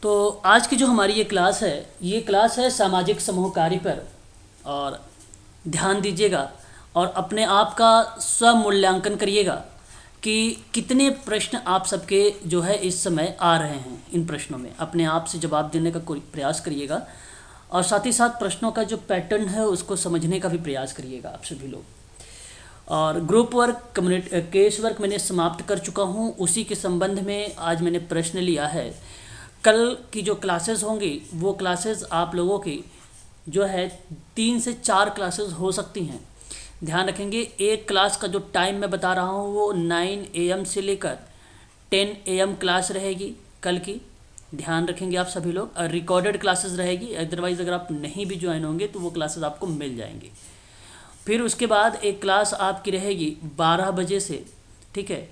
तो आज की जो हमारी ये क्लास है सामाजिक समूह कार्य पर। और ध्यान दीजिएगा और अपने आप का स्वमूल्यांकन करिएगा कि कितने प्रश्न आप सबके जो है इस समय आ रहे हैं। इन प्रश्नों में अपने आप से जवाब देने का कोई प्रयास करिएगा और साथ ही साथ प्रश्नों का जो पैटर्न है उसको समझने का भी प्रयास करिएगा आप सभी लोग। और group work community case work मैंने समाप्त कर चुका हूँ। उसी के संबंध में आज मैंने प्रश्न लिया है। कल की जो क्लासेस होंगी वो क्लासेस आप लोगों की जो है 3 से 4 क्लासेस हो सकती हैं। ध्यान रखेंगे, एक क्लास का जो टाइम मैं बता रहा हूँ वो 9 AM से लेकर 10 AM क्लास रहेगी कल की। ध्यान रखेंगे आप सभी लोग। और रिकॉर्डेड क्लासेस रहेगी, अदरवाइज़ अगर आप नहीं भी ज्वाइन होंगे तो वो क्लासेस आपको मिल जाएंगी। फिर उसके बाद एक क्लास आपकी रहेगी 12 बजे से, ठीक है,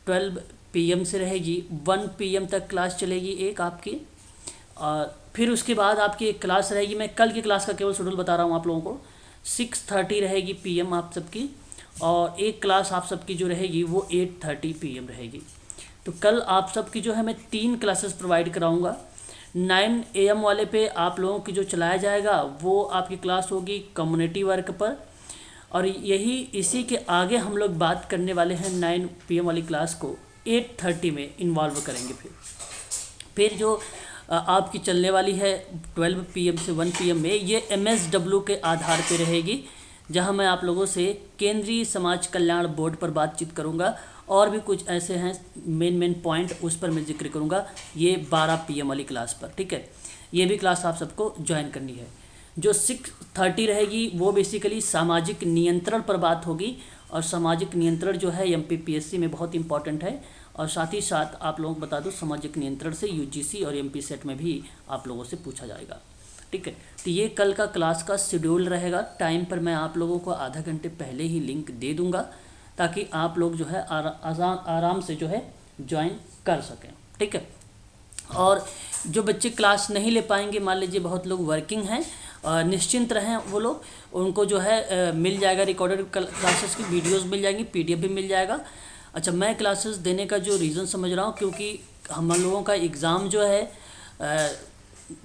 12 PM से रहेगी, 1 PM तक क्लास चलेगी एक आपकी। और फिर उसके बाद आपकी एक क्लास रहेगी, मैं कल की क्लास का केवल शेड्यूल बता रहा हूँ आप लोगों को, 6:30 रहेगी PM आप सबकी। और एक क्लास आप सबकी जो रहेगी वो 8:30 PM रहेगी। तो कल आप सबकी जो है मैं 3 क्लासेस प्रोवाइड कराऊंगा। 9 AM वाले पे आप लोगों की जो चलाया जाएगा वो आपकी क्लास होगी कम्युनिटी वर्क पर। और यही इसी के आगे हम लोग बात करने वाले हैं 9 PM वाली क्लास को 8:30 में इन्वॉल्व करेंगे। फिर जो आपकी चलने वाली है 12 PM से 1 PM में, ये MSW के आधार पे रहेगी, जहां मैं आप लोगों से केंद्रीय समाज कल्याण बोर्ड पर बातचीत करूंगा और भी कुछ ऐसे हैं मेन पॉइंट, उस पर मैं जिक्र करूंगा ये 12 PM वाली क्लास पर। ठीक है, ये भी क्लास आप सबको ज्वाइन करनी है। जो 6:30 रहेगी वो बेसिकली सामाजिक नियंत्रण पर बात होगी। और सामाजिक नियंत्रण जो है MPPSC में बहुत इंपॉर्टेंट है। और साथ ही साथ आप लोगों को बता दूं, सामाजिक नियंत्रण से UGC और MP सेट में भी आप लोगों से पूछा जाएगा। ठीक है, तो ये कल का क्लास का शेड्यूल रहेगा। टाइम पर मैं आप लोगों को आधा घंटे पहले ही लिंक दे दूंगा ताकि आप लोग जो है आराम से जो है ज्वाइन कर सकें। ठीक है, और जो बच्चे क्लास नहीं ले पाएंगे, मान लीजिए बहुत लोग वर्किंग हैं, निश्चिंत रहें, वो लोग उनको जो है मिल जाएगा रिकॉर्डेड क्लासेस की वीडियोस मिल जाएंगी, PDF भी मिल जाएगा। अच्छा, मैं क्लासेस देने का जो रीज़न समझ रहा हूँ, क्योंकि हम लोगों का एग्ज़ाम जो है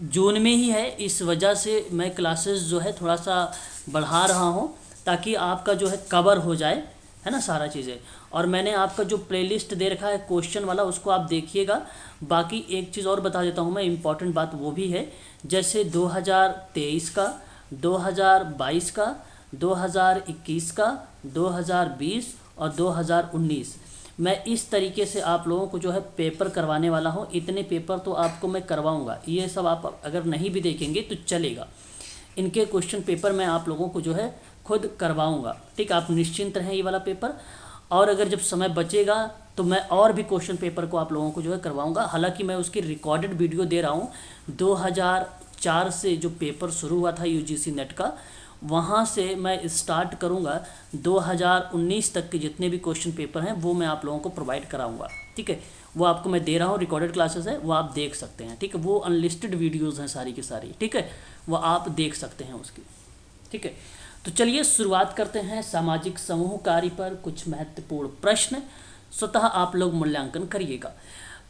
जून में ही है, इस वजह से मैं क्लासेस जो है थोड़ा सा बढ़ा रहा हूँ ताकि आपका जो है कवर हो जाए, है ना, सारा चीज़ें। और मैंने आपका जो प्लेलिस्ट दे रखा है क्वेश्चन वाला, उसको आप देखिएगा। बाकी एक चीज़ और बता देता हूँ मैं, इम्पॉर्टेंट बात वो भी है, जैसे 2023 का, 2022 का, 2021 का, 2020 और 2019, मैं इस तरीके से आप लोगों को जो है पेपर करवाने वाला हूँ। इतने पेपर तो आपको मैं करवाऊँगा, ये सब आप अगर नहीं भी देखेंगे तो चलेगा। इनके क्वेश्चन पेपर मैं आप लोगों को जो है खुद करवाऊँगा। ठीक, आप निश्चिंत रहें ये वाला पेपर। और अगर जब समय बचेगा तो मैं और भी क्वेश्चन पेपर को आप लोगों को जो है करवाऊँगा। हालांकि मैं उसकी रिकॉर्डेड वीडियो दे रहा हूँ। 2004 से जो पेपर शुरू हुआ था UGC नेट का, वहाँ से मैं स्टार्ट करूँगा 2019 तक के जितने भी क्वेश्चन पेपर हैं वो मैं आप लोगों को प्रोवाइड कराऊँगा। ठीक है, वो आपको मैं दे रहा हूँ, रिकॉर्डेड क्लासेस है, वो आप देख सकते हैं। ठीक है, वो अनलिस्टेड वीडियोज़ हैं सारी की सारी। ठीक है, वो आप देख सकते हैं उसकी। ठीक है, तो चलिए शुरुआत करते हैं सामाजिक समूह कार्य पर। कुछ महत्वपूर्ण प्रश्न स्वतः आप लोग मूल्यांकन करिएगा।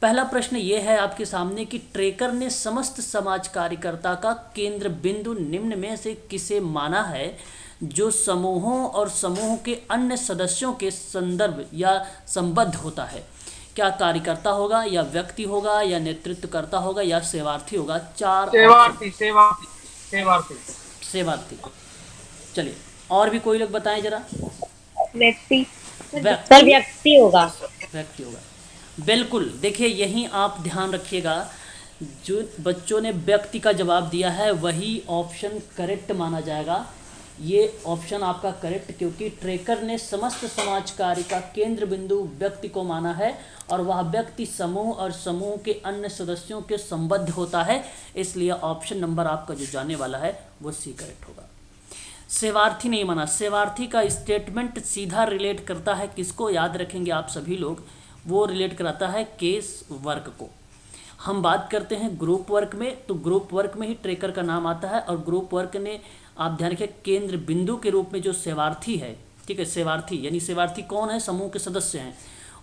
पहला प्रश्न ये है आपके सामने कि ट्रेकर ने समस्त समाज कार्यकर्ता का केंद्र बिंदु निम्न में से किसे माना है, जो समूहों और समूह के अन्य सदस्यों के संदर्भ या संबद्ध होता है। क्या कार्यकर्ता होगा, या व्यक्ति होगा, या नेतृत्वकर्ता होगा, या सेवार्थी होगा? सेवार्थी। चलिए, और भी कोई लोग बताएं जरा। व्यक्ति होगा। व्यक्ति होगा, बिल्कुल। देखिए, यहीं आप ध्यान रखिएगा, जो बच्चों ने व्यक्ति का जवाब दिया है वही ऑप्शन करेक्ट माना जाएगा। ये ऑप्शन आपका करेक्ट, क्योंकि ट्रेकर ने समस्त समाज कार्य का केंद्र बिंदु व्यक्ति को माना है और वह व्यक्ति समूह और समूह के अन्य सदस्यों के संबद्ध होता है। इसलिए ऑप्शन नंबर आपका जो जाने वाला है वो C करेक्ट होगा। सेवार्थी नहीं माना। सेवार्थी का स्टेटमेंट सीधा रिलेट करता है किसको, याद रखेंगे आप सभी लोग, वो रिलेट कराता है केस वर्क को। हम बात करते हैं ग्रुप वर्क में, तो ग्रुप वर्क में ही ट्रेकर का नाम आता है। और ग्रुप वर्क ने, आप ध्यान रखिए, केंद्र बिंदु के रूप में जो सेवार्थी है, ठीक है, सेवार्थी यानी सेवार्थी कौन है, समूह के सदस्य हैं,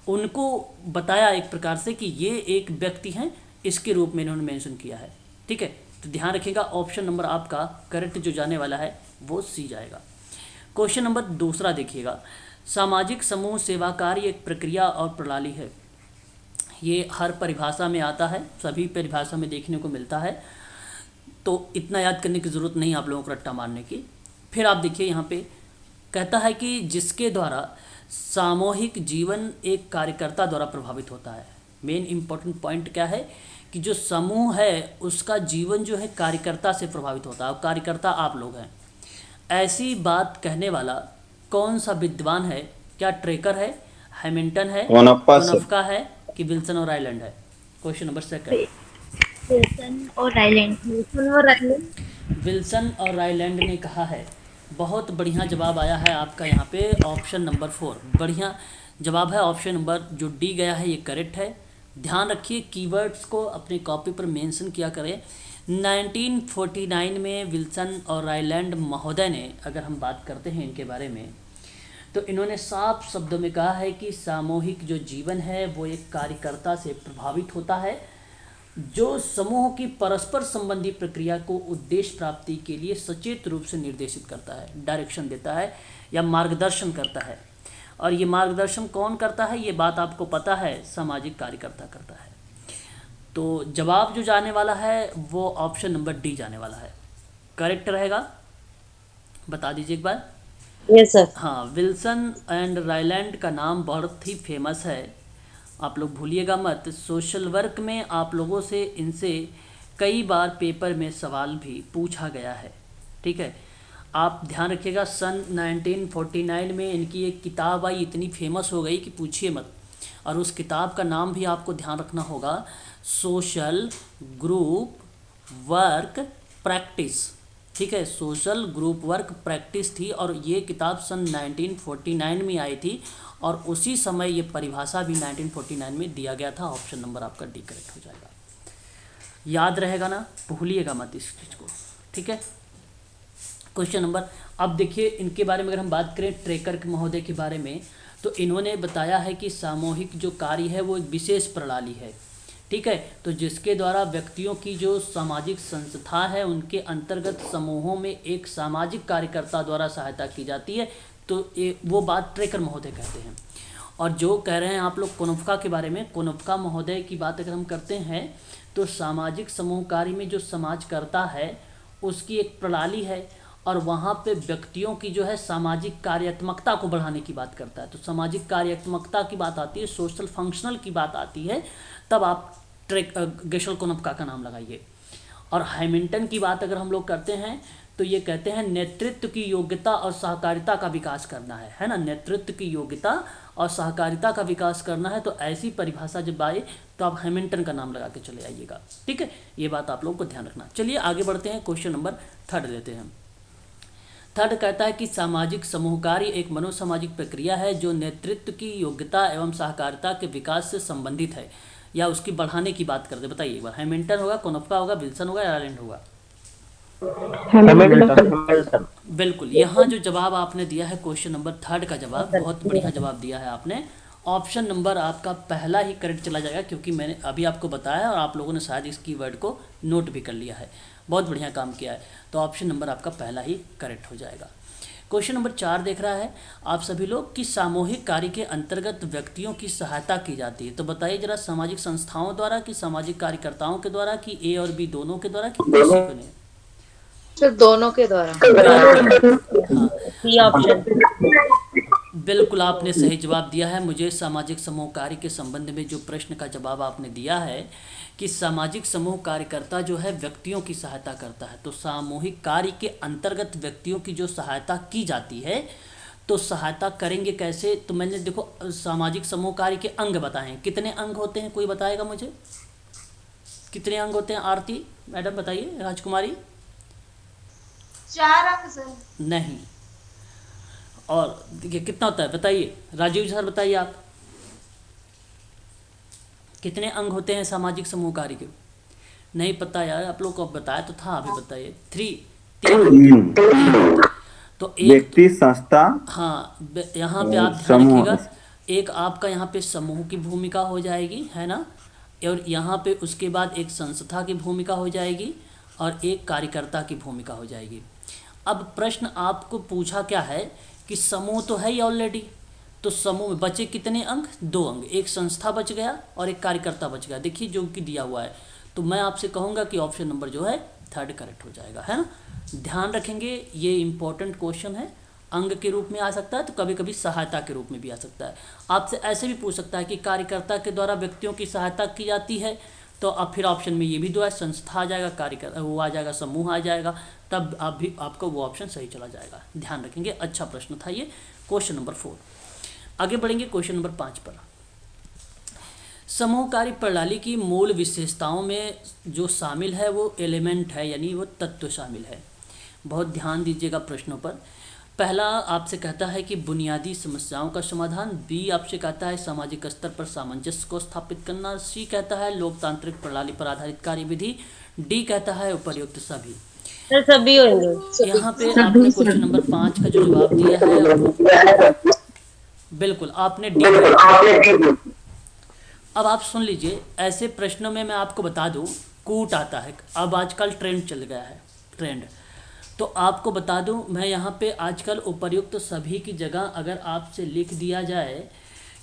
उनको बताया एक प्रकार से कि ये एक व्यक्ति हैं इसके रूप में इन्होंने मेंशन किया है। ठीक है, तो ध्यान रखिएगा, ऑप्शन नंबर आपका करेक्ट जो जाने वाला है वो सी जाएगा। क्वेश्चन नंबर दूसरा देखिएगा, सामाजिक समूह सेवा कार्य एक प्रक्रिया और प्रणाली है। ये हर परिभाषा में आता है, सभी परिभाषा में देखने को मिलता है, तो इतना याद करने की ज़रूरत नहीं आप लोगों को रट्टा मारने की। फिर आप देखिए यहाँ पे कहता है कि जिसके द्वारा सामूहिक जीवन एक कार्यकर्ता द्वारा प्रभावित होता है। मेन इम्पोर्टेंट पॉइंट क्या है कि जो समूह है उसका जीवन जो है कार्यकर्ता से प्रभावित होता है, और कार्यकर्ता आप लोग हैं। ऐसी बात कहने वाला कौन सा विद्वान है? क्या ट्रेकर है, हैमिल्टन है, कोनफ्का है कि विल्सन और आइलैंड है? Question number second. विल्सन और रायलैंड। विल्सन और रायलैंड ने कहा है। बहुत बढ़िया जवाब आया है आपका यहाँ पे, ऑप्शन नंबर 4 बढ़िया जवाब है। ऑप्शन नंबर जो डी गया है ये करेक्ट है। ध्यान रखिए, कीवर्ड्स को अपनी कॉपी पर मेंशन किया करें। 1949 में विल्सन और रायलैंड महोदय ने, अगर हम बात करते हैं इनके बारे में, तो इन्होंने साफ शब्दों में कहा है कि सामूहिक जो जीवन है वो एक कार्यकर्ता से प्रभावित होता है, जो समूह की परस्पर संबंधी प्रक्रिया को उद्देश्य प्राप्ति के लिए सचेत रूप से निर्देशित करता है, डायरेक्शन देता है या मार्गदर्शन करता है। और ये मार्गदर्शन कौन करता है, ये बात आपको पता है, सामाजिक कार्यकर्ता करता है। तो जवाब जो जाने वाला है वो ऑप्शन नंबर डी जाने वाला है, करेक्ट रहेगा। बता दीजिए एक बार। Yes sir. हाँ, विल्सन एंड रायलैंड का नाम बहुत ही फेमस है, आप लोग भूलिएगा मत। सोशल वर्क में आप लोगों से इनसे कई बार पेपर में सवाल भी पूछा गया है। ठीक है, आप ध्यान रखिएगा, सन 1949 में इनकी एक किताब आई, इतनी फेमस हो गई कि पूछिए मत। और उस किताब का नाम भी आपको ध्यान रखना होगा, सोशल ग्रुप वर्क प्रैक्टिस। ठीक है, सोशल ग्रुप वर्क प्रैक्टिस थी, और ये किताब सन 1949 में आई थी, और उसी समय ये परिभाषा भी 1949 में दिया गया था। ऑप्शन नंबर आपका डी करेक्ट हो जाएगा। याद रहेगा ना, भूलिएगा मत इस चीज़ को। ठीक है, क्वेश्चन नंबर, अब देखिए इनके बारे में अगर हम बात करें, ट्रेकर के महोदय के बारे में, तो इन्होंने बताया है कि सामूहिक जो कार्य है वो एक विशेष प्रणाली है। ठीक है, तो जिसके द्वारा व्यक्तियों की जो सामाजिक संस्था है उनके अंतर्गत समूहों में एक सामाजिक कार्यकर्ता द्वारा सहायता की जाती है। तो वो बात ट्रेकर महोदय कहते हैं। और जो कह रहे हैं आप लोग कोनफ्का के बारे में, कोनफ्का महोदय की बात अगर हम करते हैं तो सामाजिक समूह कार्य में जो समाज करता है उसकी एक प्रणाली है, और वहाँ पे व्यक्तियों की जो है सामाजिक कार्यात्मकता को बढ़ाने की बात करता है। तो सामाजिक कार्यात्मकता की बात आती है, सोशल फंक्शनल की बात आती है, तब आप गेशल कोनफ्का का नाम लगाइए। और हैमिल्टन की बात अगर हम लोग करते हैं तो ये कहते हैं नेतृत्व की योग्यता और सहकारिता का विकास करना है ना, नेतृत्व की योग्यता और सहकारिता का विकास करना है। तो ऐसी परिभाषा जब आए तो आप हैमिल्टन का नाम लगा के चले आइएगा। ठीक है, ये बात आप लोगों को ध्यान रखना। चलिए आगे बढ़ते हैं, क्वेश्चन नंबर 3 लेते हैं। थर्ड कहता है कि सामाजिक समूह कार्य एक मनोसामाजिक प्रक्रिया है जो नेतृत्व की योग्यता एवं सहकारिता के विकास से संबंधित है या उसकी बढ़ाने की बात करते। बताइए एक बार, हैमिल्टन होगा, कोनफ्का होगा, विल्सन होगा या आइलैंड होगा? बिल्कुल, यहाँ जो जवाब आपने दिया है क्वेश्चन नंबर 3 का जवाब, बहुत बढ़िया जवाब दिया है आपने। ऑप्शन नंबर आपका पहला ही करेक्ट चला जाएगा, क्योंकि मैंने अभी आपको बताया और आप लोगों ने शायद इस कीवर्ड को नोट भी कर लिया है। बहुत बढ़िया काम किया है, तो ऑप्शन नंबर आपका पहला ही करेक्ट हो जाएगा। क्वेश्चन नंबर 4 देख रहा है आप सभी लोग कि सामूहिक कार्य के अंतर्गत व्यक्तियों की सहायता की जाती है। तो बताइए जरा, सामाजिक संस्थाओं द्वारा कि सामाजिक कार्यकर्ताओं के द्वारा कि ए और बी दोनों के द्वारा कि किसी को नहीं? दोनों के द्वारा। हाँ, बिल्कुल आपने सही जवाब दिया है। मुझे सामाजिक समूह कार्य के संबंध में जो प्रश्न का जवाब आपने दिया है कि सामाजिक समूह कार्यकर्ता जो है व्यक्तियों की सहायता करता है, तो सामूहिक कार्य के अंतर्गत व्यक्तियों की जो सहायता की जाती है, तो सहायता करेंगे कैसे? तो मैंने देखो सामाजिक समूह कार्य के अंग बताए। कितने अंग होते हैं, कोई बताएगा मुझे? कितने अंग होते हैं? आरती मैडम बताइए, राजकुमारी। 4 अंक सर। नहीं, और देखिए कितना होता है बताइए, राजीव सर बताइए आप, कितने अंग होते हैं सामाजिक समूह कार्य के? नहीं पता यार, आप लोग को बताया तो था, अभी बताइए। 3 तो एक व्यक्ति, संस्था, हाँ, यहाँ पे आप ध्यान रखिएगा, एक आपका यहाँ पे समूह की भूमिका हो जाएगी, है ना, और यहाँ पे उसके बाद एक संस्था की भूमिका हो जाएगी और एक कार्यकर्ता की भूमिका हो जाएगी। अब प्रश्न आपको पूछा क्या है कि समूह तो है ही ऑलरेडी, तो समूह में बचे कितने अंग? 2 अंग, एक संस्था बच गया और एक कार्यकर्ता बच गया। देखिए जो कि दिया हुआ है, तो मैं आपसे कहूँगा कि ऑप्शन नंबर जो है 3 करेक्ट हो जाएगा, है ना। ध्यान रखेंगे, ये इम्पोर्टेंट क्वेश्चन है। अंग के रूप में आ सकता है, तो कभी कभी सहायता के रूप में भी आ सकता है। आपसे ऐसे भी पूछ सकता है कि कार्यकर्ता के द्वारा व्यक्तियों की सहायता की जाती है, तो अब फिर ऑप्शन में ये भी दो है, संस्था आ जाएगा, कार्यकर्ता वो आ जाएगा, समूह आ जाएगा, तब आप भी आपको वो ऑप्शन सही चला जाएगा। ध्यान रखेंगे, अच्छा प्रश्न था ये, क्वेश्चन नंबर 4। आगे बढ़ेंगे क्वेश्चन नंबर 5 पर। समूह कार्य प्रणाली की मूल विशेषताओं में जो शामिल है वो एलिमेंट है, यानी वो तत्व शामिल है। बहुत ध्यान दीजिएगा प्रश्नों पर। पहला आपसे कहता है कि बुनियादी समस्याओं का समाधान, बी आपसे कहता है सामाजिक स्तर पर सामंजस्य को स्थापित करना, सी कहता है लोकतांत्रिक प्रणाली पर आधारित कार्यविधि, डी कहता है उपर्युक्त सभी। सर सभी होंगे। यहाँ पे आपने क्वेश्चन नंबर 5 का जो जवाब दिया है, बिल्कुल आपने डी दिया। अब आप सुन लीजिए, ऐसे प्रश्नों में मैं आपको बता दूं, कूट आता है, अब आजकल ट्रेंड चल गया है, ट्रेंड। तो आपको बता दूं, मैं यहाँ पे आजकल उपर्युक्त सभी की जगह अगर आपसे लिख दिया जाए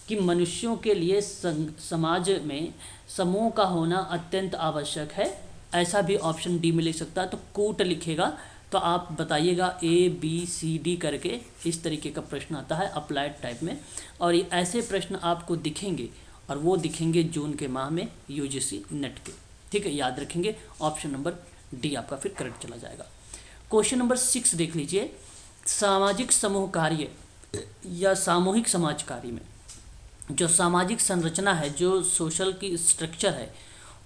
कि मनुष्यों के लिए समाज में समूह का होना अत्यंत आवश्यक है, ऐसा भी ऑप्शन डी में लिख सकता है, तो कूट लिखेगा तो आप बताइएगा ABCD करके, इस तरीके का प्रश्न आता है अप्लाइड टाइप में। और ये ऐसे प्रश्न आपको दिखेंगे, और वो दिखेंगे जून के माह में UGC नेट के, ठीक है, याद रखेंगे। ऑप्शन नंबर डी आपका फिर करेक्ट चला जाएगा। क्वेश्चन नंबर 6 देख लीजिए। सामाजिक समूह कार्य या सामूहिक समाज कार्य में जो सामाजिक संरचना है, जो सोशल की स्ट्रक्चर है,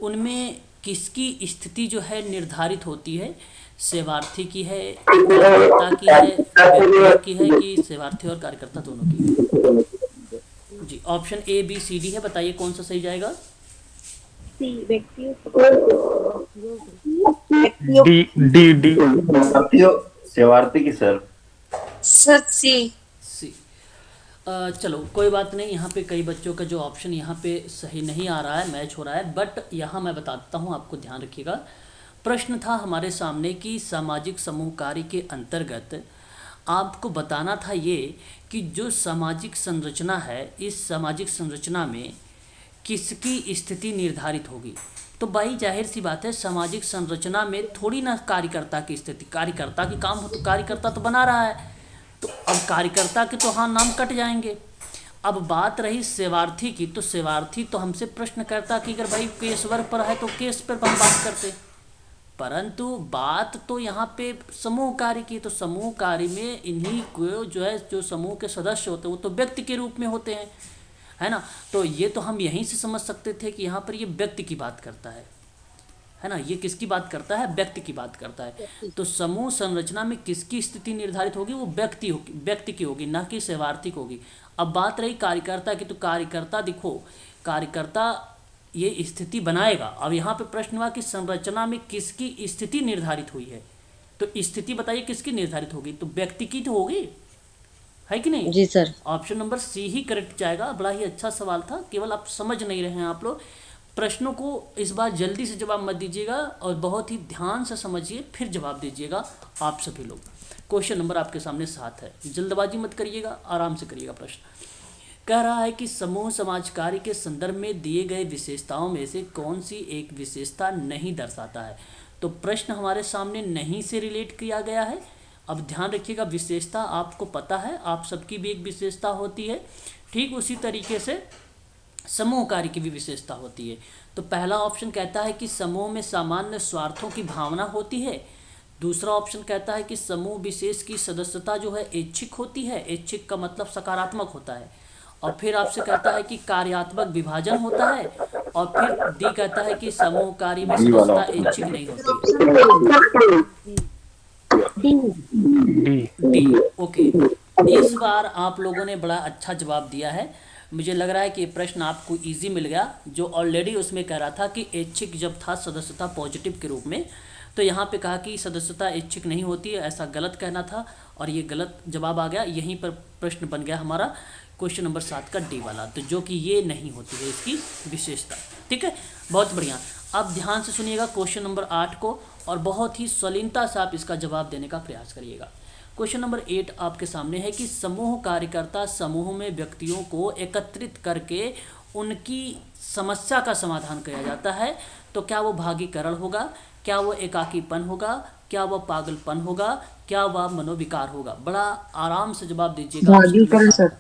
उनमें किसकी स्थिति जो है निर्धारित होती है? सेवार्थी की है, कार्यकर्ता की है, व्यक्तियों की है, कि सेवार्थी और कार्यकर्ता दोनों की है? जी, ऑप्शन ABCD है, बताइए कौन सा सही जाएगा? डी डी डी सेवार्थी की सर। सर सी। सी। चलो कोई बात नहीं, यहाँ पे कई बच्चों का जो ऑप्शन यहाँ पे सही नहीं आ रहा है, मैच हो रहा है, बट यहाँ मैं बता देता हूँ आपको, ध्यान रखिएगा। प्रश्न था हमारे सामने कि सामाजिक समूह कार्य के अंतर्गत आपको बताना था ये कि जो सामाजिक संरचना है, इस सामाजिक संरचना में किसकी स्थिति निर्धारित होगी। तो भाई जाहिर सी बात है, सामाजिक संरचना में थोड़ी ना कार्यकर्ता की स्थिति, कार्यकर्ता की काम हो तो कार्यकर्ता तो बना रहा है, तो अब कार्यकर्ता के तो हाँ नाम कट जाएंगे। अब बात रही सेवार्थी की, तो सेवार्थी तो हमसे प्रश्न करता कि अगर भाई केस वर्ग पर है तो केस पर हम बात करते, परंतु बात तो यहाँ पे समूह कार्य की, तो समूह कार्य में इन्हीं को जो है, जो समूह के सदस्य होते हैं वो तो व्यक्ति के रूप में होते हैं, है ना। तो ये तो हम यहीं से समझ सकते थे कि यहाँ पर ये व्यक्ति की बात करता है ना। ये किसकी बात करता है? व्यक्ति की बात करता है। तो समूह संरचना में किसकी स्थिति निर्धारित होगी? वो व्यक्ति की होगी, ना कि सेवार्थी की होगी। अब बात रही कार्यकर्ता की, तो कार्यकर्ता देखो, कार्यकर्ता ये स्थिति बनाएगा। अब यहाँ पे प्रश्न हुआ कि संरचना में किसकी स्थिति निर्धारित हुई है, तो स्थिति बताइए किसकी निर्धारित होगी? तो व्यक्ति की तो होगी, है कि नहीं? जी सर। ऑप्शन नंबर सी ही करेक्ट जाएगा। बड़ा ही अच्छा सवाल था, केवल आप समझ नहीं रहे हैं। आप लोग प्रश्नों को इस बार जल्दी से जवाब मत दीजिएगा और बहुत ही ध्यान से समझिए, फिर जवाब दीजिएगा आप सभी लोग। क्वेश्चन नंबर आपके सामने 7 है, जल्दबाजी मत करिएगा, आराम से करिएगा। प्रश्न कह रहा है कि समूह समाज कार्य के संदर्भ में दिए गए विशेषताओं में से कौन सी एक विशेषता नहीं दर्शाता है। तो प्रश्न हमारे सामने नहीं से रिलेट किया गया है। अब ध्यान रखिएगा, विशेषता आपको पता है, आप सबकी भी एक विशेषता होती है, ठीक उसी तरीके से समूह कार्य की भी विशेषता होती है। तो पहला ऑप्शन कहता है कि समूह में सामान्य स्वार्थों की भावना होती है। दूसरा ऑप्शन कहता है कि समूह विशेष की सदस्यता जो है ऐच्छिक होती है, ऐच्छिक का मतलब सकारात्मक होता है। और फिर आपसे कहता है कि कार्यात्मक विभाजन होता है। और फिर डी कहता है कि समूह कार्य में सदस्यता ऐच्छिक नहीं होती है। D okay. इस बार आप लोगों ने बड़ा अच्छा जवाब दिया है। मुझे लग रहा है कि प्रश्न आपको इजी मिल गया। जो ऑलरेडी उसमें कह रहा था कि ऐच्छिक जब था सदस्यता पॉजिटिव के रूप में, तो यहाँ पे कहा कि सदस्यता ऐच्छिक नहीं होती है, ऐसा गलत कहना था और ये गलत जवाब आ गया। यहीं पर प्रश्न बन गया हमारा। क्वेश्चन नंबर 7 का डी वाला, तो जो कि ये नहीं होती है इसकी विशेषता। ठीक है, बहुत बढ़िया। अब ध्यान से सुनिएगा क्वेश्चन नंबर 8 को और बहुत ही सलीनता से आप इसका जवाब देने का प्रयास करिएगा। क्वेश्चन नंबर 8 आपके सामने है कि समूह कार्यकर्ता समूह में व्यक्तियों को एकत्रित करके उनकी समस्या का समाधान किया जाता है, तो क्या वो भागीकरण होगा, क्या वो एकाकीपन होगा, क्या वह पागलपन होगा, क्या वह मनोविकार होगा? बड़ा आराम से जवाब दीजिएगा। भागीकरण सर।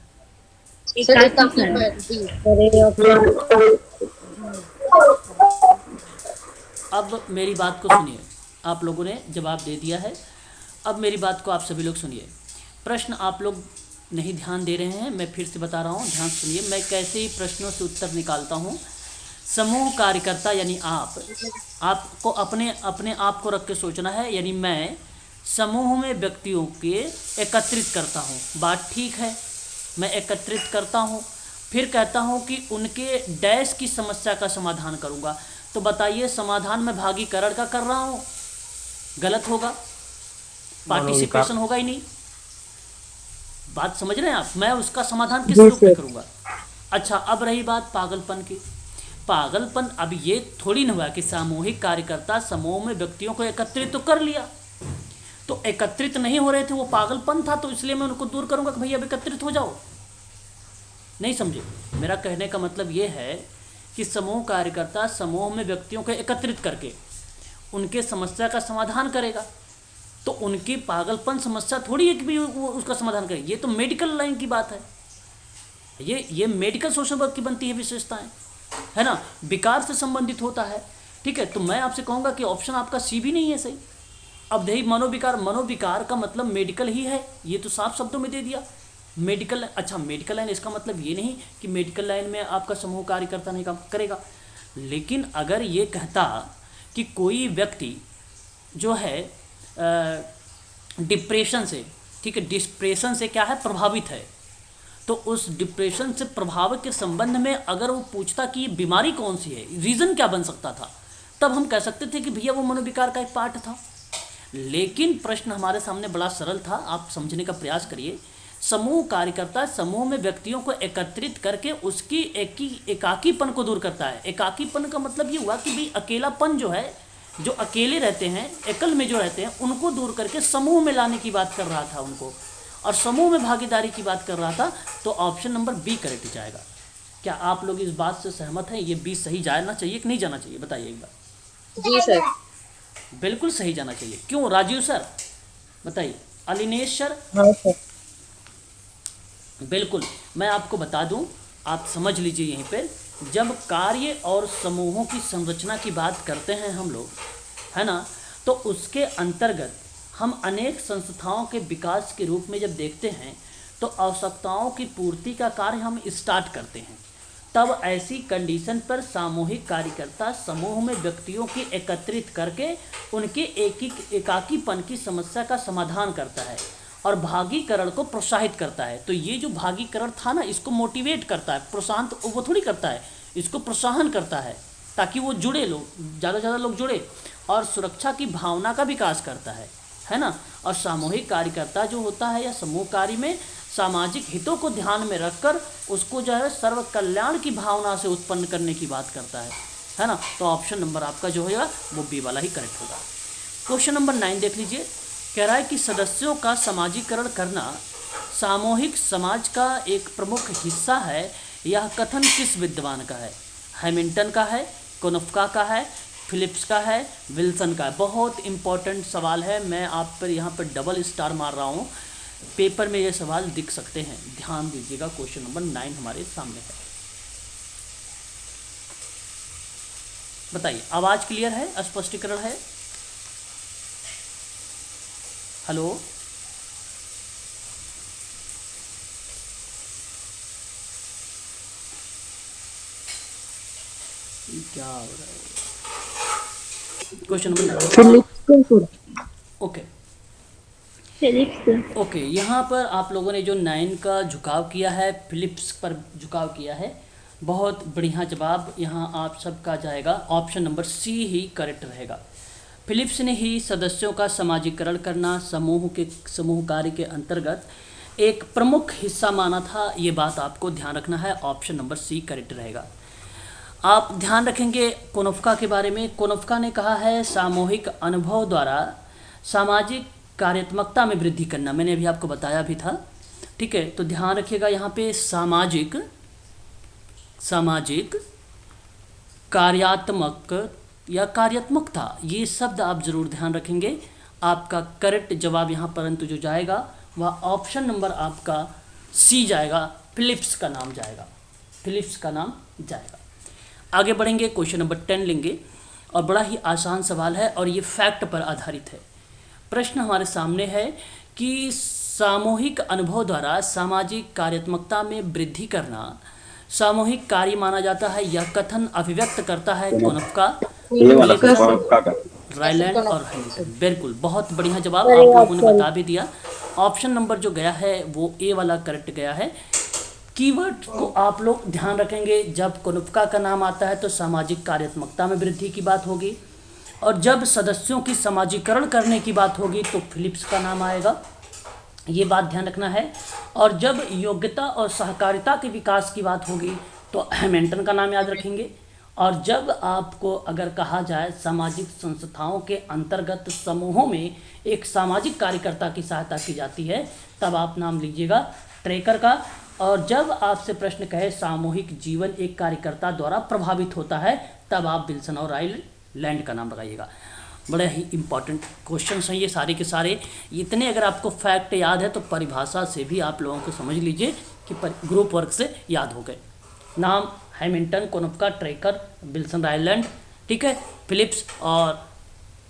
अब मेरी बात को सुनिए, आप लोगों ने जवाब दे दिया है, अब मेरी बात को आप सभी लोग सुनिए। प्रश्न आप लोग नहीं ध्यान दे रहे हैं, मैं फिर से बता रहा हूँ, ध्यान से सुनिए। मैं कैसे ही प्रश्नों से उत्तर निकालता हूँ। समूह कार्यकर्ता यानी आपको अपने आप को रख के सोचना है, यानी मैं समूह में व्यक्तियों के एकत्रित करता हूँ। बात ठीक है, मैं एकत्रित करता हूँ, फिर कहता हूँ कि उनके डैश की समस्या का समाधान करूँगा। तो बताइए, समाधान में भागीकरण का कर रहा हूँ, गलत होगा, पार्टिसिपेशन होगा ही नहीं। बात समझ रहे हैं आप? मैं उसका समाधान किस रूप में करूँगा? अच्छा, अब रही बात पागलपन की। पागलपन, अब ये थोड़ी ना हुआ कि सामूहिक कार्यकर्ता समूह में व्यक्तियों को एकत्रित तो कर लिया, तो एकत्रित नहीं हो रहे थे, वो पागलपन था, तो इसलिए मैं उनको दूर करूंगा कि भैया अब एकत्रित हो जाओ। नहीं समझे? मेरा कहने का मतलब ये है कि समूह कार्यकर्ता समूह में व्यक्तियों को एकत्रित करके उनके समस्या का समाधान करेगा, तो उनकी पागलपन समस्या थोड़ी है कि भी वो उसका समाधान करे। ये तो मेडिकल लाइन की बात है, ये मेडिकल सोशल वर्क की बनती है विशेषताएं, है ना, विकार से संबंधित होता है। ठीक है, तो मैं आपसे कहूँगा कि ऑप्शन आपका सी भी नहीं है सही। अब देखिए, मनोविकार का मतलब मेडिकल ही है, ये तो साफ शब्दों में दे दिया मेडिकल। अच्छा, मेडिकल लाइन, इसका मतलब ये नहीं कि मेडिकल लाइन में आपका समूह कार्यकर्ता नहीं काम करेगा, लेकिन अगर ये कहता कि कोई व्यक्ति जो है डिप्रेशन से, ठीक है, डिप्रेशन से क्या है, प्रभावित है, तो उस डिप्रेशन से प्रभाव के संबंध में अगर वो पूछता कि ये बीमारी कौन सी है, रीज़न क्या बन सकता था, तब हम कह सकते थे कि भैया वो मनोविकार का एक पार्ट था। लेकिन प्रश्न हमारे सामने बड़ा सरल था, आप समझने का प्रयास करिए। समूह कार्यकर्ता समूह में व्यक्तियों को एकत्रित करके उसकी एकाकीपन को दूर करता है। एकाकीपन का मतलब ये हुआ कि भाई अकेलापन जो है, जो अकेले रहते हैं, एकल में जो रहते हैं, उनको दूर करके समूह में लाने की बात कर रहा था उनको, और समूह में भागीदारी की बात कर रहा था। तो ऑप्शन नंबर बी करेक्ट जाएगा। क्या आप लोग इस बात से सहमत हैं? ये बी सही जाना चाहिए कि नहीं जाना चाहिए, बताइए एक बार। जी सर। बिल्कुल सही जाना चाहिए। क्यों राजीव सर बताइए? अलिनेश सर? हाँ सर। बिल्कुल, मैं आपको बता दूं, आप समझ लीजिए यहीं पे, जब कार्य और समूहों की संरचना की बात करते हैं हम लोग, है ना, तो उसके अंतर्गत हम अनेक संस्थाओं के विकास के रूप में जब देखते हैं तो आवश्यकताओं की पूर्ति का कार्य हम स्टार्ट करते हैं। तब ऐसी कंडीशन पर सामूहिक कार्यकर्ता समूह में व्यक्तियों की एकत्रित करके उनके एकाकीपन की समस्या का समाधान करता है और भागीकरण को प्रोत्साहित करता है। तो ये जो भागीकरण था ना, इसको मोटिवेट करता है, प्रोत्साहन तो वो थोड़ी करता है, इसको प्रोत्साहन करता है ताकि वो जुड़े, लोग ज़्यादा से ज़्यादा लोग जुड़े, और सुरक्षा की भावना का विकास करता है ना। और सामूहिक कार्यकर्ता जो होता है या समूह कार्य में सामाजिक हितों को ध्यान में रखकर उसको जो है सर्व कल्याण की भावना से उत्पन्न करने की बात करता है ना। तो ऑप्शन नंबर आपका जो होगा वो बी वाला ही करेक्ट होगा। क्वेश्चन नंबर 9 देख लीजिए, कह रहा है कि सदस्यों का सामाजिकरण करना सामूहिक समाज का एक प्रमुख हिस्सा है। यह कथन किस विद्वान का है? हैमिल्टन का है, कोनफ्का का है, फिलिप्स का है, विल्सन का है? बहुत इंपॉर्टेंट सवाल है, मैं आप पर यहाँ पर डबल स्टार मार रहा हूँ, पेपर में ये सवाल दिख सकते हैं, ध्यान दीजिएगा। क्वेश्चन नंबर 9 हमारे सामने है, बताइए। आवाज़ क्लियर है, स्पष्टीकरण है? हेलो, क्या हो रहा है? क्वेश्चन नंबर ओके, यहाँ पर आप लोगों ने जो 9 का झुकाव किया है, फिलिप्स पर झुकाव किया है, बहुत बढ़िया जवाब यहाँ आप सबका जाएगा। ऑप्शन नंबर सी ही करेक्ट रहेगा। फिलिप्स ने ही सदस्यों का सामाजिकरण करना समूह कार्य के अंतर्गत एक प्रमुख हिस्सा माना था, ये बात आपको ध्यान रखना है। ऑप्शन नंबर सी करेक्ट रहेगा। आप ध्यान रखेंगे कोनोफ्का के बारे में। कोनोफ्का ने कहा है सामूहिक अनुभव द्वारा सामाजिक कार्यात्मकता में वृद्धि करना। मैंने अभी आपको बताया भी था, ठीक है। तो ध्यान रखिएगा यहाँ पे सामाजिक कार्यात्मक या कार्यात्मकता, ये शब्द आप जरूर ध्यान रखेंगे। आपका करेक्ट जवाब यहाँ परंतु जो जाएगा वह ऑप्शन नंबर आपका सी जाएगा, फिलिप्स का नाम जाएगा, फिलिप्स का नाम जाएगा। आगे बढ़ेंगे, क्वेश्चन नंबर 10 लेंगे और बड़ा ही आसान सवाल है और ये फैक्ट पर आधारित है। प्रश्न हमारे सामने है कि सामूहिक अनुभव द्वारा सामाजिक कार्यात्मकता में वृद्धि करना सामूहिक कार्य माना जाता है। यह कथन अभिव्यक्त करता है कोनोफ्का, ये वाला कोनोफ्का का रायलैंड और हैमिल्टन। बिल्कुल, बहुत बढ़िया जवाब आप लोगों ने बता भी दिया। ऑप्शन नंबर जो गया है वो ए वाला करेक्ट गया है। कीवर्ड को आप लोग ध्यान रखेंगे, जब कोनोफ्का का नाम आता है तो सामाजिक कार्यात्मकता में वृद्धि की बात होगी, और जब सदस्यों की समाजीकरण करने की बात होगी तो फिलिप्स का नाम आएगा, ये बात ध्यान रखना है। और जब योग्यता और सहकारिता के विकास की बात होगी तो हैमिल्टन का नाम याद रखेंगे। और जब आपको अगर कहा जाए सामाजिक संस्थाओं के अंतर्गत समूहों में एक सामाजिक कार्यकर्ता की सहायता की जाती है तब आप नाम लीजिएगा ट्रेकर का। और जब आपसे प्रश्न कहे सामूहिक जीवन एक कार्यकर्ता द्वारा प्रभावित होता है तब आप विल्सन और रायलैंड का नाम लगाइएगा। बड़े ही इंपॉर्टेंट क्वेश्चंस हैं ये सारे के सारे। इतने अगर आपको फैक्ट याद है तो परिभाषा से भी आप लोगों को समझ लीजिए कि ग्रुप वर्क से याद हो गए। नाम हैमिल्टन, कोनोफ्का, ट्रेकर, विल्सन, रायलैंड, ठीक है, फिलिप्स। और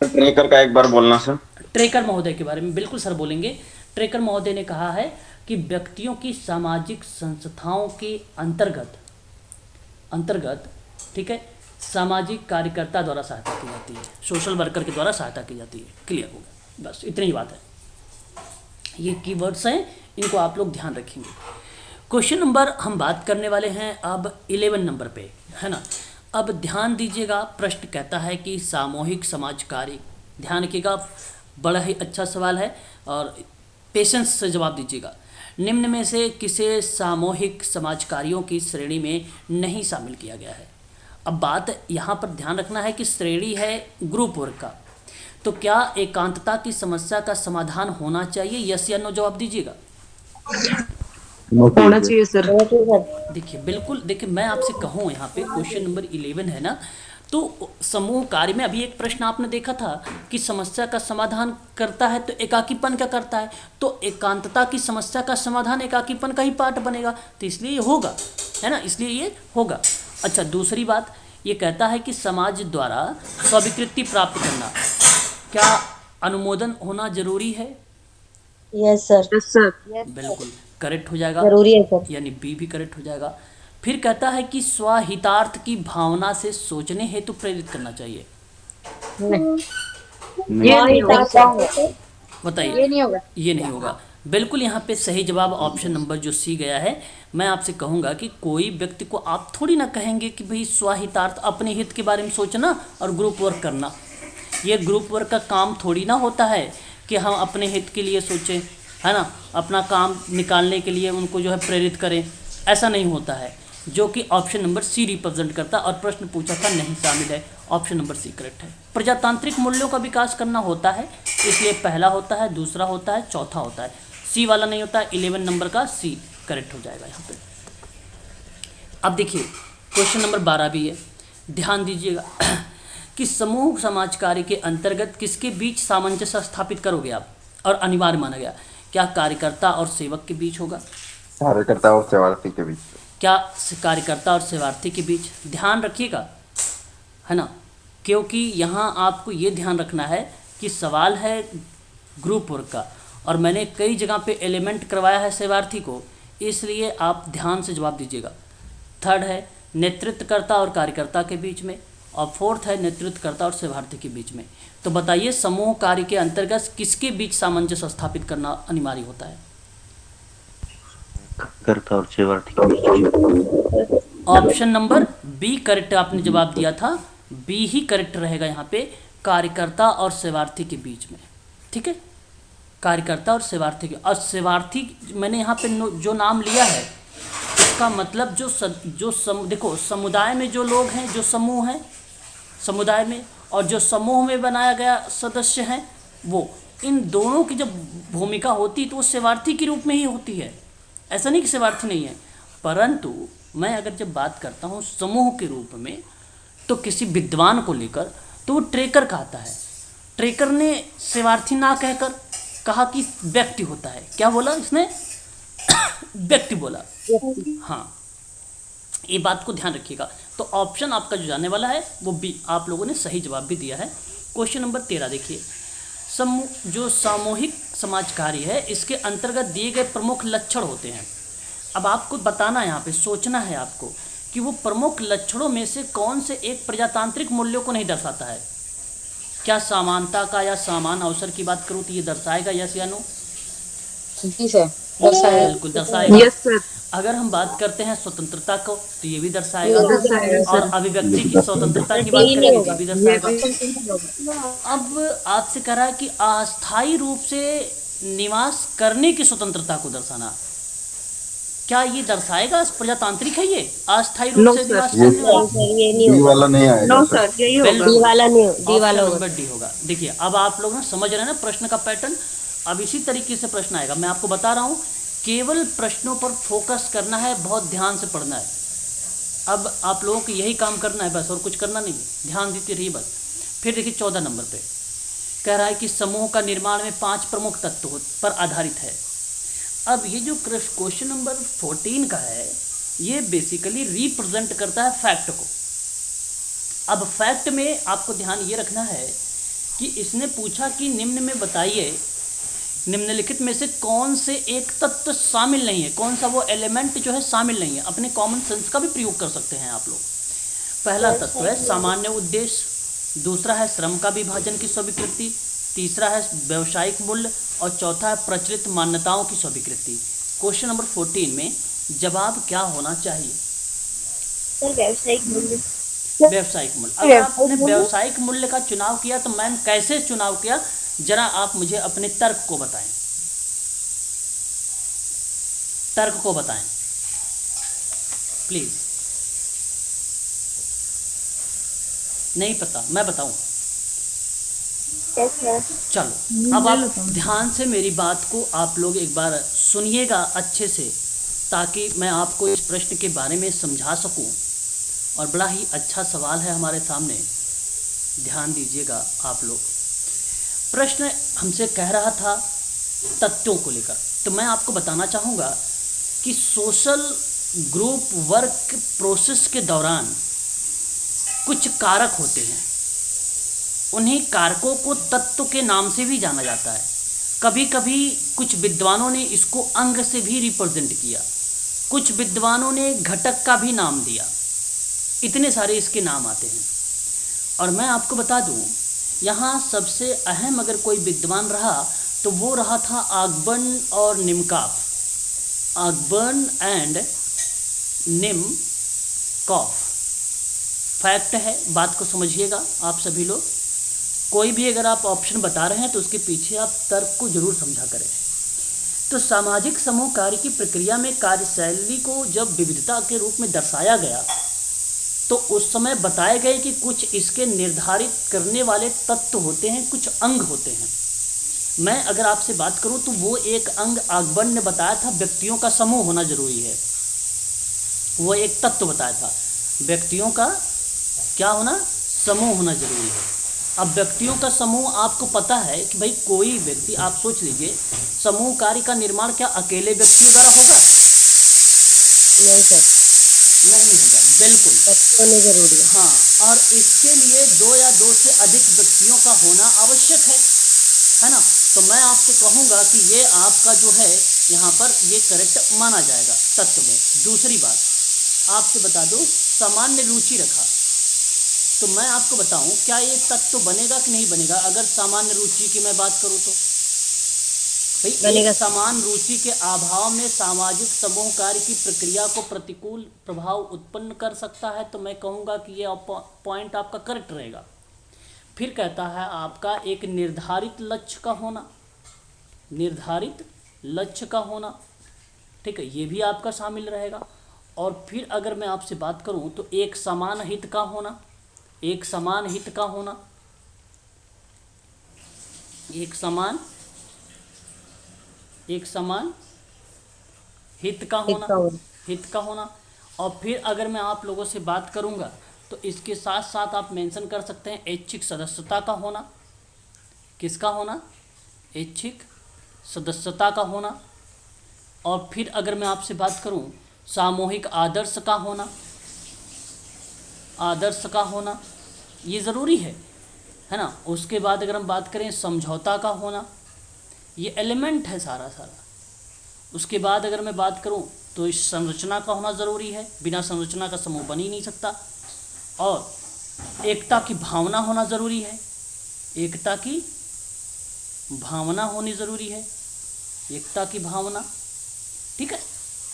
ट्रेकर का एक बार बोलना सर। ट्रेकर महोदय के बारे में बिल्कुल सर बोलेंगे। ट्रेकर महोदय ने कहा है कि व्यक्तियों की सामाजिक संस्थाओं के अंतर्गत ठीक है सामाजिक कार्यकर्ता द्वारा सहायता की जाती है, सोशल वर्कर के द्वारा सहायता की जाती है। क्लियर हो गया, बस इतनी ही बात है। ये कीवर्ड्स हैं, इनको आप लोग ध्यान रखेंगे। क्वेश्चन नंबर हम बात करने वाले हैं अब 11 नंबर पे, है ना। अब ध्यान दीजिएगा, प्रश्न कहता है कि सामूहिक समाज कार्य, ध्यान रखिएगा, बड़ा ही अच्छा सवाल है और पेशेंस से जवाब दीजिएगा। निम्न में से किसे सामूहिक समाज कार्यों की श्रेणी में नहीं शामिल किया गया है। अब बात यहाँ पर ध्यान रखना है कि श्रेणी है ग्रुप वर्क का, तो क्या एकांतता की समस्या का समाधान होना चाहिए, यस या नो जवाब दीजिएगा। होना चाहिए सर। देखिए बिल्कुल, देखिए मैं आपसे कहूँ यहाँ पे क्वेश्चन नंबर 11 है ना, तो समूह कार्य में अभी एक प्रश्न आपने देखा था कि समस्या का समाधान करता है तो एकाकीपन क्या करता है, तो एकांतता की समस्या का समाधान एकाकीपन का ही पार्ट बनेगा, तो इसलिए ये होगा, है ना, इसलिए ये होगा। अच्छा, दूसरी बात ये कहता है कि समाज द्वारा स्वीकृति प्राप्त करना, क्या अनुमोदन होना जरूरी है। Yes sir. Yes sir. बिल्कुल करेक्ट हो जाएगा, जरूरी है सर। यानी बी भी करेक्ट हो जाएगा। फिर कहता है कि स्वहितार्थ की भावना से सोचने हेतु प्रेरित करना चाहिए। ये नहीं होगा सर। बताइए, ये नहीं होगा। ये नहीं होगा। बिल्कुल यहाँ पे सही जवाब ऑप्शन नंबर जो सी गया है। मैं आपसे कहूँगा कि कोई व्यक्ति को आप थोड़ी ना कहेंगे कि भाई स्वहितार्थ, अपने हित के बारे में सोचना और ग्रुप वर्क करना। ये ग्रुप वर्क का काम थोड़ी ना होता है कि हम अपने हित के लिए सोचें, है ना, अपना काम निकालने के लिए उनको जो है प्रेरित करें, ऐसा नहीं होता है, जो कि ऑप्शन नंबर सी रिप्रेजेंट करता। और प्रश्न पूछा था नहीं शामिल है, ऑप्शन नंबर सी करेक्ट है। प्रजातांत्रिक मूल्यों का विकास करना होता है, इसलिए पहला होता है, दूसरा होता है, चौथा होता है, सी वाला नहीं होता है। 11 नंबर का सी करेक्ट हो जाएगा यहाँ पे। अब देखिए क्वेश्चन नंबर 12 भी है, ध्यान दीजिएगा कि समूह समाज कार्य के अंतर्गत किसके बीच सामंजस्य स्थापित करोगे आप, और अनिवार्य माना गया, क्या कार्यकर्ता और सेवक के बीच होगा, कार्यकर्ता और सेवार्थी के बीच, क्या कार्यकर्ता और सेवार्थी के बीच। ध्यान रखिएगा, है ना, क्योंकि यहाँ आपको ये ध्यान रखना है कि सवाल है ग्रुप वर्क का और मैंने कई जगह पे एलिमेंट करवाया है सेवार्थी को, इसलिए आप ध्यान से जवाब दीजिएगा। थर्ड है नेतृत्वकर्ता और कार्यकर्ता के बीच में, और फोर्थ है नेतृत्वकर्ता और सेवार्थी के बीच में। तो बताइए समूह कार्य के अंतर्गत किसके बीच सामंजस्य स्थापित करना अनिवार्य होता है। कार्यकर्ता और सेवार्थी के बीच। ऑप्शन नंबर बी करेक्ट आपने जवाब दिया था, बी ही करेक्ट रहेगा यहाँ पे, कार्यकर्ता और सेवार्थी के बीच में, ठीक है। कार्यकर्ता और सेवार्थी की। और सेवार्थी मैंने यहाँ पे जो नाम लिया है इसका मतलब देखो समुदाय में जो लोग हैं, जो समूह हैं समुदाय में, और जो समूह में बनाया गया सदस्य हैं, वो इन दोनों की जब भूमिका होती तो वो सेवार्थी के रूप में ही होती है। ऐसा नहीं कि सेवार्थी नहीं है, परंतु मैं अगर जब बात करता हूँ समूह के रूप में तो किसी विद्वान को लेकर तो वो ट्रेकर कहता है। ट्रेकर ने सेवार्थी ना कहकर कहा कि व्यक्ति होता है। क्या बोला इसने? व्यक्ति बोला। हाँ, ये बात को ध्यान रखिएगा। तो ऑप्शन आपका जो जाने वाला है वो बी। आप लोगों ने सही जवाब भी दिया है। क्वेश्चन नंबर 13 देखिए, जो सामूहिक समाज कार्य है इसके अंतर्गत दिए गए प्रमुख लक्षण होते हैं। अब आपको बताना है, यहाँ पे सोचना है आपको कि वो प्रमुख लक्षणों में से कौन से एक प्रजातांत्रिक मूल्यों को नहीं दर्शाता है। क्या समानता का या समान अवसर की बात करूँ तो ये दर्शाएगा, यस या नो? जी सर, दर्शाएगा। बिल्कुल दर्शाएगा। Yes sir. अगर हम बात करते हैं स्वतंत्रता को तो ये भी दर्शाएगा, दर्शाएगा और अभिव्यक्ति की स्वतंत्रता की बात करेंगे तो ये भी दर्शाएगा। अब आपसे कह रहा है कि अस्थायी रूप से निवास करने की स्वतंत्रता को दर्शाना, क्या ये दर्शाएगा प्रजातांत्रिक है ये अस्थायी रूप No, से sir. निवास ये करने वाला? ये नहीं डी होगा। वाला नहीं आएगा नो सर। सर, यही होगा। बिल्कुल। डी वाला नहीं, डी वाला ऑप्शन होगा। नंबर डी होगा। देखिए अब आप लोग ना समझ रहे हैं ना प्रश्न का पैटर्न। अब इसी तरीके से प्रश्न आएगा, मैं आपको बता रहा हूँ। केवल प्रश्नों पर फोकस करना है, बहुत ध्यान से पढ़ना है। अब आप लोगों को यही काम करना है बस, और कुछ करना नहीं, ध्यान देते रहिए बस। फिर देखिए 14 नंबर पे कह रहा है कि समूह का निर्माण में 5 प्रमुख तत्व पर आधारित है। अब ये जो क्वेश्चन नंबर 14 का है ये बेसिकली रिप्रेजेंट करता है फैक्ट को। अब फैक्ट में आपको ध्यान ये रखना है कि इसने पूछा कि निम्न में बताइए, निम्नलिखित में से कौन से एक तत्व शामिल नहीं है, कौन सा वो एलिमेंट जो है शामिल नहीं है। अपने कॉमन सेंस का भी प्रयोग कर सकते हैं आप लोग। पहला तत्व है सामान्य उद्देश्य, दूसरा है श्रम का विभाजन की स्वीकृति, तीसरा है व्यवसायिक मूल्य, और चौथा है प्रचलित मान्यताओं की स्वीकृति। क्वेश्चन नंबर 14 में जवाब क्या होना चाहिए? सर व्यावसायिक मूल्य। व्यवसायिक मूल्य। अगर आपने व्यवसायिक मूल्य का चुनाव किया तो मैम कैसे चुनाव किया, जरा आप मुझे अपने तर्क को बताएं। तर्क को बताएं प्लीज। नहीं पता, मैं बताऊं? चलो अब आप ध्यान से मेरी बात को आप लोग एक बार सुनिएगा अच्छे से, ताकि मैं आपको इस प्रश्न के बारे में समझा सकूं। और बड़ा ही अच्छा सवाल है हमारे सामने, ध्यान दीजिएगा आप लोग। प्रश्न हमसे कह रहा था तथ्यों को लेकर, तो मैं आपको बताना चाहूँगा कि सोशल ग्रुप वर्क प्रोसेस के दौरान कुछ कारक होते हैं। उन्हीं कारकों को तत्व के नाम से भी जाना जाता है। कभी कभी कुछ विद्वानों ने इसको अंग से भी रिप्रेजेंट किया, कुछ विद्वानों ने घटक का भी नाम दिया। इतने सारे इसके नाम आते हैं। और मैं आपको बता दूं, यहाँ सबसे अहम अगर कोई विद्वान रहा तो वो रहा था आगबर्न और निमकॉफ। आगबर्न एंड निमकॉफ। फैक्ट है, बात को समझिएगा आप सभी लोग। कोई भी अगर आप ऑप्शन बता रहे हैं तो उसके पीछे आप तर्क को जरूर समझा करें। तो सामाजिक समूह कार्य की प्रक्रिया में कार्यशैली को जब विविधता के रूप में दर्शाया गया तो उस समय बताए गए कि कुछ इसके निर्धारित करने वाले तत्व होते हैं, कुछ अंग होते हैं। मैं अगर आपसे बात करूं तो वो एक अंग आगबर्न ने बताया था, व्यक्तियों का समूह होना जरूरी है। वो एक तत्व बताया था, व्यक्तियों का क्या होना, समूह होना जरूरी है। अब व्यक्तियों का समूह आपको पता है कि भाई कोई व्यक्ति, आप सोच लीजिए समूह कार्य का निर्माण क्या अकेले व्यक्तियों द्वारा होगा? नहीं सर, नहीं होगा, बिल्कुल होने जरूरी है। हाँ, और इसके लिए 2 या 2 से अधिक व्यक्तियों का होना आवश्यक है ना। तो मैं आपसे कहूँगा कि ये आपका जो है यहाँ पर ये करेक्ट माना जाएगा तत्व में। दूसरी बात आपसे बता दूँ, सामान्य रुचि रखा, तो मैं आपको बताऊं क्या ये तत्व बनेगा कि नहीं बनेगा? अगर सामान्य रुचि की मैं बात करूं तो भाई एक समान रुचि के अभाव में सामाजिक समूह कार्य की प्रक्रिया को प्रतिकूल प्रभाव उत्पन्न कर सकता है, तो मैं कहूँगा कि ये पॉइंट आपका करेक्ट रहेगा। फिर कहता है आपका एक निर्धारित लक्ष्य का होना, निर्धारित लक्ष्य का होना, ठीक है, ये भी आपका शामिल रहेगा। और फिर अगर मैं आपसे बात करूं तो एक समान हित का होना, एक समान हित का होना, एक समान हित का होना, हित का होना। और फिर अगर मैं आप लोगों से बात करूंगा तो इसके साथ साथ आप मेंशन कर सकते हैं ऐच्छिक सदस्यता का होना। किसका होना? ऐच्छिक सदस्यता का होना। और फिर अगर मैं आपसे बात करूं सामूहिक आदर्श का होना, आदर्श का होना ये ज़रूरी है ना। उसके बाद अगर हम बात करें समझौता का होना, ये एलिमेंट है सारा सारा। उसके बाद अगर मैं बात करूं तो इस संरचना का होना ज़रूरी है, बिना संरचना का समूह बन ही नहीं सकता। और एकता की भावना होना ज़रूरी है, एकता की भावना होनी ज़रूरी है, एकता की भावना, ठीक है।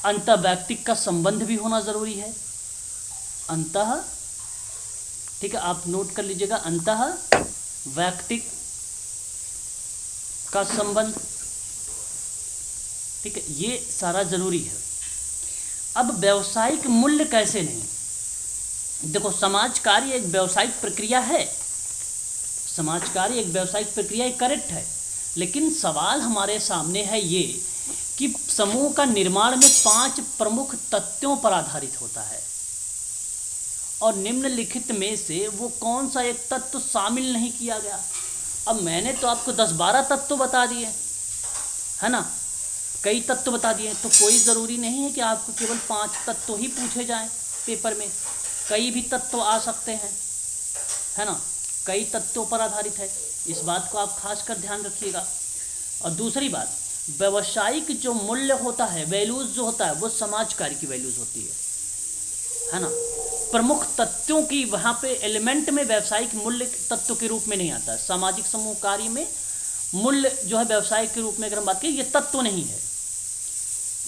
अंतःवैयक्तिक का संबंध भी होना ज़रूरी है, अंतः, ठीक है, आप नोट कर लीजिएगा, अंतःवैयक्तिक का संबंध, ठीक है, ये सारा ज़रूरी है। अब व्यावसायिक मूल्य कैसे नहीं? देखो, समाज कार्य एक व्यावसायिक प्रक्रिया है, समाज कार्य एक व्यावसायिक प्रक्रिया करेक्ट है, लेकिन सवाल हमारे सामने है ये कि समूह का निर्माण में 5 प्रमुख तत्वों पर आधारित होता है और निम्नलिखित में से वो कौन सा एक तत्व शामिल नहीं किया गया। अब मैंने तो आपको 10-12 तत्व बता दिए, है ना, कई तत्व बता दिए, तो कोई ज़रूरी नहीं है कि आपको केवल 5 तत्व ही पूछे जाएं पेपर में, कई भी तत्व आ सकते हैं, है ना, कई तत्वों पर आधारित है। इस बात को आप खास कर ध्यान रखिएगा। और दूसरी बात, व्यावसायिक जो मूल्य होता है, वैल्यूज़ जो होता है, वो समाज कार्य की वैल्यूज़ होती है ना। प्रमुख तत्वों की वहाँ पे एलिमेंट में व्यावसायिक मूल्य तत्व के रूप में नहीं आता है। सामाजिक समूह कार्य में मूल्य जो है व्यवसायिक के रूप में अगर हम बात करें, ये तत्व नहीं है,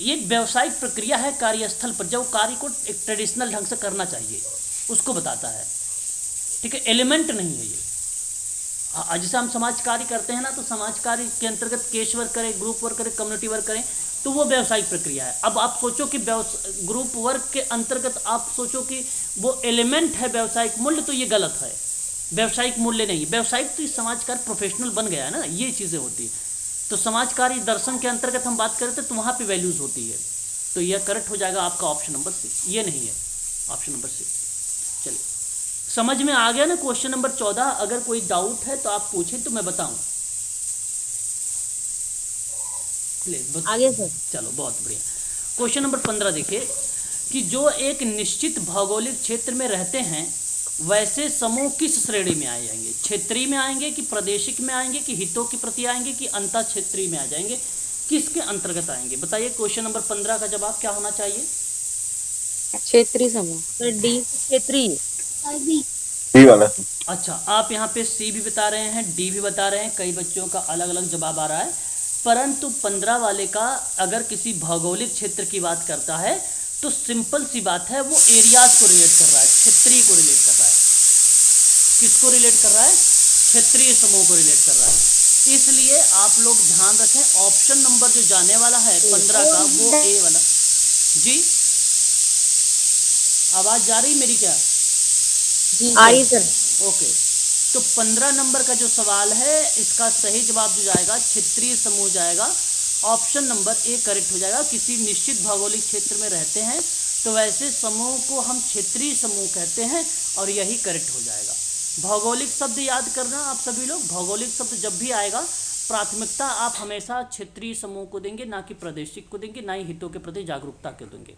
ये व्यावसायिक प्रक्रिया है कार्यस्थल पर, जब कार्य को एक ट्रेडिशनल ढंग से करना चाहिए उसको बताता है, ठीक है, एलिमेंट नहीं है ये। जैसे हम समाज कार्य करते हैं ना, तो समाज कार्य के अंतर्गत केस वर्क करें, ग्रुप वर्क करें, कम्युनिटी वर्क करें, तो वो व्यावसायिक प्रक्रिया है। अब आप सोचो कि ग्रुप वर्क के अंतर्गत आप सोचो कि वो एलिमेंट है व्यावसायिक मूल्य, तो ये गलत है, व्यावसायिक मूल्य नहीं। व्यावसायिक तो समाज कार्य प्रोफेशनल बन गया है ना, ये चीज़ें होती है। तो समाज कार्य दर्शन के अंतर्गत हम बात करते तो वहाँ पे वैल्यूज़ होती है, तो यह करेक्ट हो जाएगा आपका ऑप्शन नंबर सी, ये नहीं है ऑप्शन नंबर सी। चलिए, समझ में आ गया ना क्वेश्चन नंबर 14? अगर कोई डाउट है तो आप पूछें तो मैं बताऊं। आगे सर। चलो, बहुत बढ़िया। क्वेश्चन नंबर 15 देखिए कि जो एक निश्चित भौगोलिक क्षेत्र में रहते हैं वैसे समूह किस श्रेणी में आ जाएंगे? क्षेत्रीय में आएंगे कि प्रादेशिक में आएंगे कि हितों के प्रति आएंगे कि अंतर क्षेत्रीय में आ जाएंगे? किसके अंतर्गत आएंगे बताइए। क्वेश्चन नंबर 15 का जवाब क्या होना चाहिए? क्षेत्रीय समूह। सर डी क्षेत्रीय। डी वाला। अच्छा, आप यहाँ पे सी भी बता रहे हैं, डी भी बता रहे हैं, कई बच्चों का अलग अलग जवाब आ रहा है, परंतु 15 वाले का अगर किसी भौगोलिक क्षेत्र की बात करता है तो सिंपल सी बात है, वो एरियाज को रिलेट कर रहा है, क्षेत्रीय को रिलेट कर रहा है। किसको रिलेट कर रहा है? क्षेत्रीय समूह को रिलेट कर रहा है। इसलिए आप लोग ध्यान रखें, ऑप्शन नंबर जो जाने वाला है 15 का, वो ए वाला। जी, आवाज़ जा रही मेरी क्या? आ रही सर। ओके, तो 15 नंबर का जो सवाल है इसका सही जवाब जो जाएगा क्षेत्रीय समूह जाएगा, ऑप्शन नंबर ए करेक्ट हो जाएगा। किसी निश्चित भौगोलिक क्षेत्र में रहते हैं तो वैसे समूह को हम क्षेत्रीय समूह कहते हैं और यही करेक्ट हो जाएगा। भौगोलिक शब्द याद करना आप सभी लोग, भौगोलिक शब्द जब भी आएगा प्राथमिकता आप हमेशा क्षेत्रीय समूह को देंगे, ना कि प्रादेशिक को देंगे, ना ही हितों के प्रति जागरूकता को देंगे।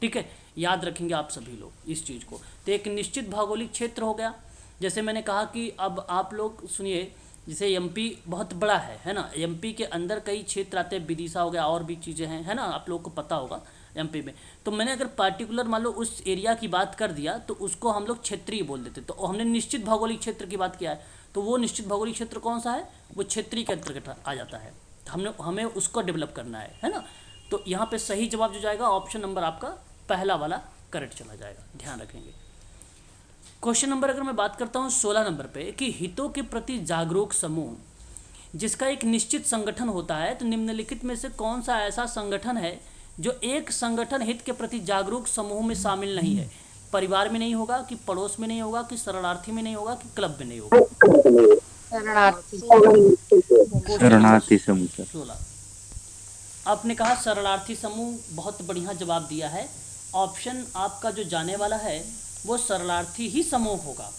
ठीक है, याद रखेंगे आप सभी लोग इस चीज़ को। तो एक निश्चित भौगोलिक क्षेत्र हो गया। जैसे मैंने कहा कि अब आप लोग सुनिए, जैसे एमपी बहुत बड़ा है ना, एमपी के अंदर कई क्षेत्र आते हैं, विदिशा हो गया और भी चीज़ें हैं, है ना, आप लोगों को पता होगा एमपी में। तो मैंने अगर पार्टिकुलर मान लो उस एरिया की बात कर दिया तो उसको हम लोग क्षेत्रीय बोल देते। तो हमने निश्चित भौगोलिक क्षेत्र की बात किया है, तो वो निश्चित भौगोलिक क्षेत्र कौन सा है? वो क्षेत्रीय के अंतर्गत आ जाता है। तो हमें उसको डेवलप करना है ना। तो यहाँ पर सही जवाब जो जाएगा ऑप्शन नंबर आपका पहला वाला करेक्ट चला जाएगा, ध्यान रखेंगे। क्वेश्चन नंबर अगर मैं बात करता हूँ 16 नंबर पे कि हितों के प्रति जागरूक समूह, जिसका एक निश्चित संगठन होता है, तो निम्नलिखित में से कौन सा ऐसा संगठन है जो एक संगठन हित के प्रति जागरूक समूह में शामिल नहीं है? परिवार में नहीं होगा, कि पड़ोस में नहीं होगा, कि शरणार्थी में नहीं होगा, कि क्लब में नहीं होगा? शरणार्थी। शरणार्थी समूह सर। 16। आपने कहा शरणार्थी समूह, बहुत बढ़िया जवाब दिया है। ऑप्शन आपका जो जाने वाला है वो शरणार्थी ही समूह होगा,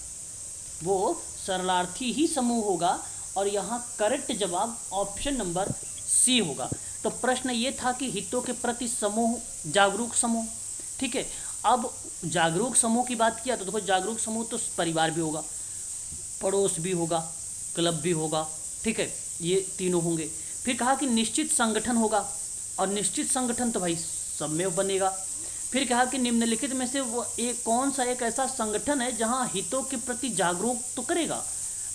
वो शरणार्थी ही समूह होगा, और यहाँ करेक्ट जवाब ऑप्शन नंबर सी होगा। तो प्रश्न ये था कि हितों के प्रति समूह, जागरूक समूह, ठीक है। अब जागरूक समूह की बात किया तो देखो, जागरूक समूह तो परिवार भी होगा, पड़ोस भी होगा, क्लब भी होगा, ठीक है, ये तीनों होंगे। फिर कहा कि निश्चित संगठन होगा, और निश्चित संगठन तो भाई सब में बनेगा। फिर कहा कि निम्नलिखित में से वो एक कौन सा एक ऐसा संगठन है जहां हितों के प्रति जागरूक तो करेगा,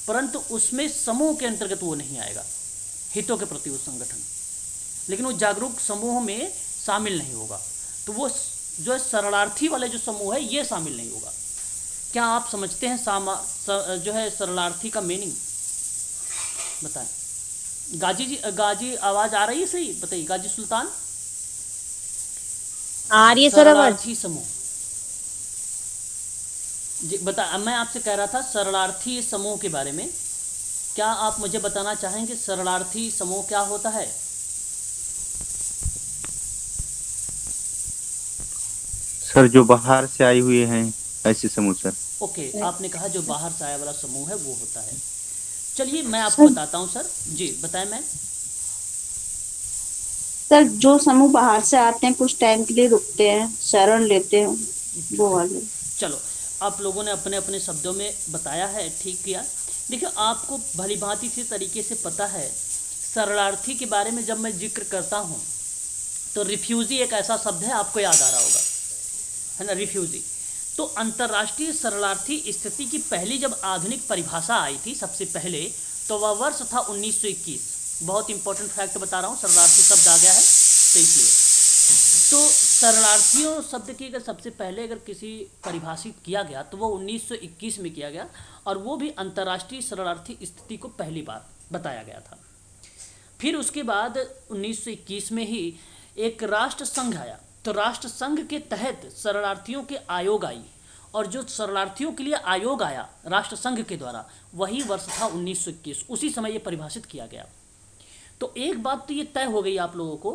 परंतु उसमें समूह के अंतर्गत वो नहीं आएगा, हितों के प्रति वो संगठन, लेकिन वो जागरूक समूह में शामिल नहीं होगा। तो वो जो है शरणार्थी वाले जो समूह है ये शामिल नहीं होगा। क्या आप समझते हैं जो है शरणार्थी का मीनिंग? बताएं। गाजी जी, गाजी आवाज आ रही है सही? बताइए गाजी सुल्तान। आ रही है सर आवाज? शरणार्थी समूह जी बता, मैं आपसे कह रहा था शरणार्थी समूह के बारे में, क्या आप मुझे बताना चाहेंगे शरणार्थी समूह क्या होता है? सर जो बाहर से आए हुए हैं ऐसे समूह सर। ओके, आपने कहा जो बाहर से आया वाला समूह है वो होता है। चलिए मैं आपको बताता हूँ सर। जी बताएं मैम। सर जो समूह बाहर से आते हैं, कुछ टाइम के लिए रुकते हैं, शरण लेते हैं, वो वाले। चलो, आप लोगों ने अपने अपने शब्दों में बताया है, ठीक किया। देखिए आपको भली भांति इसी तरीके से पता है, शरणार्थी के बारे में जब मैं जिक्र करता हूँ तो रिफ्यूजी एक ऐसा शब्द है, आपको याद आ रहा होगा, है ना, रिफ्यूजी। तो अंतर्राष्ट्रीय शरणार्थी स्थिति की पहली जब आधुनिक परिभाषा आई थी सबसे पहले, तो वह वर्ष था 1921। बहुत इंपॉर्टेंट फैक्ट बता रहा हूँ, शरणार्थी शब्द आ गया है तो इसलिए। तो शरणार्थियों शब्द की अगर सबसे पहले अगर किसी परिभाषित किया गया तो वो 1921 में किया गया, और वो भी अंतर्राष्ट्रीय शरणार्थी स्थिति को पहली बार बताया गया था। फिर उसके बाद 1921 में ही एक राष्ट्र संघ आया, तो राष्ट्र संघ के तहत शरणार्थियों के आयोग आई, और जो शरणार्थियों के लिए आयोग आया राष्ट्र संघ के द्वारा, वही वर्ष था 1921। उसी समय ये परिभाषित किया गया। तो एक बात तो ये तय हो गई आप लोगों को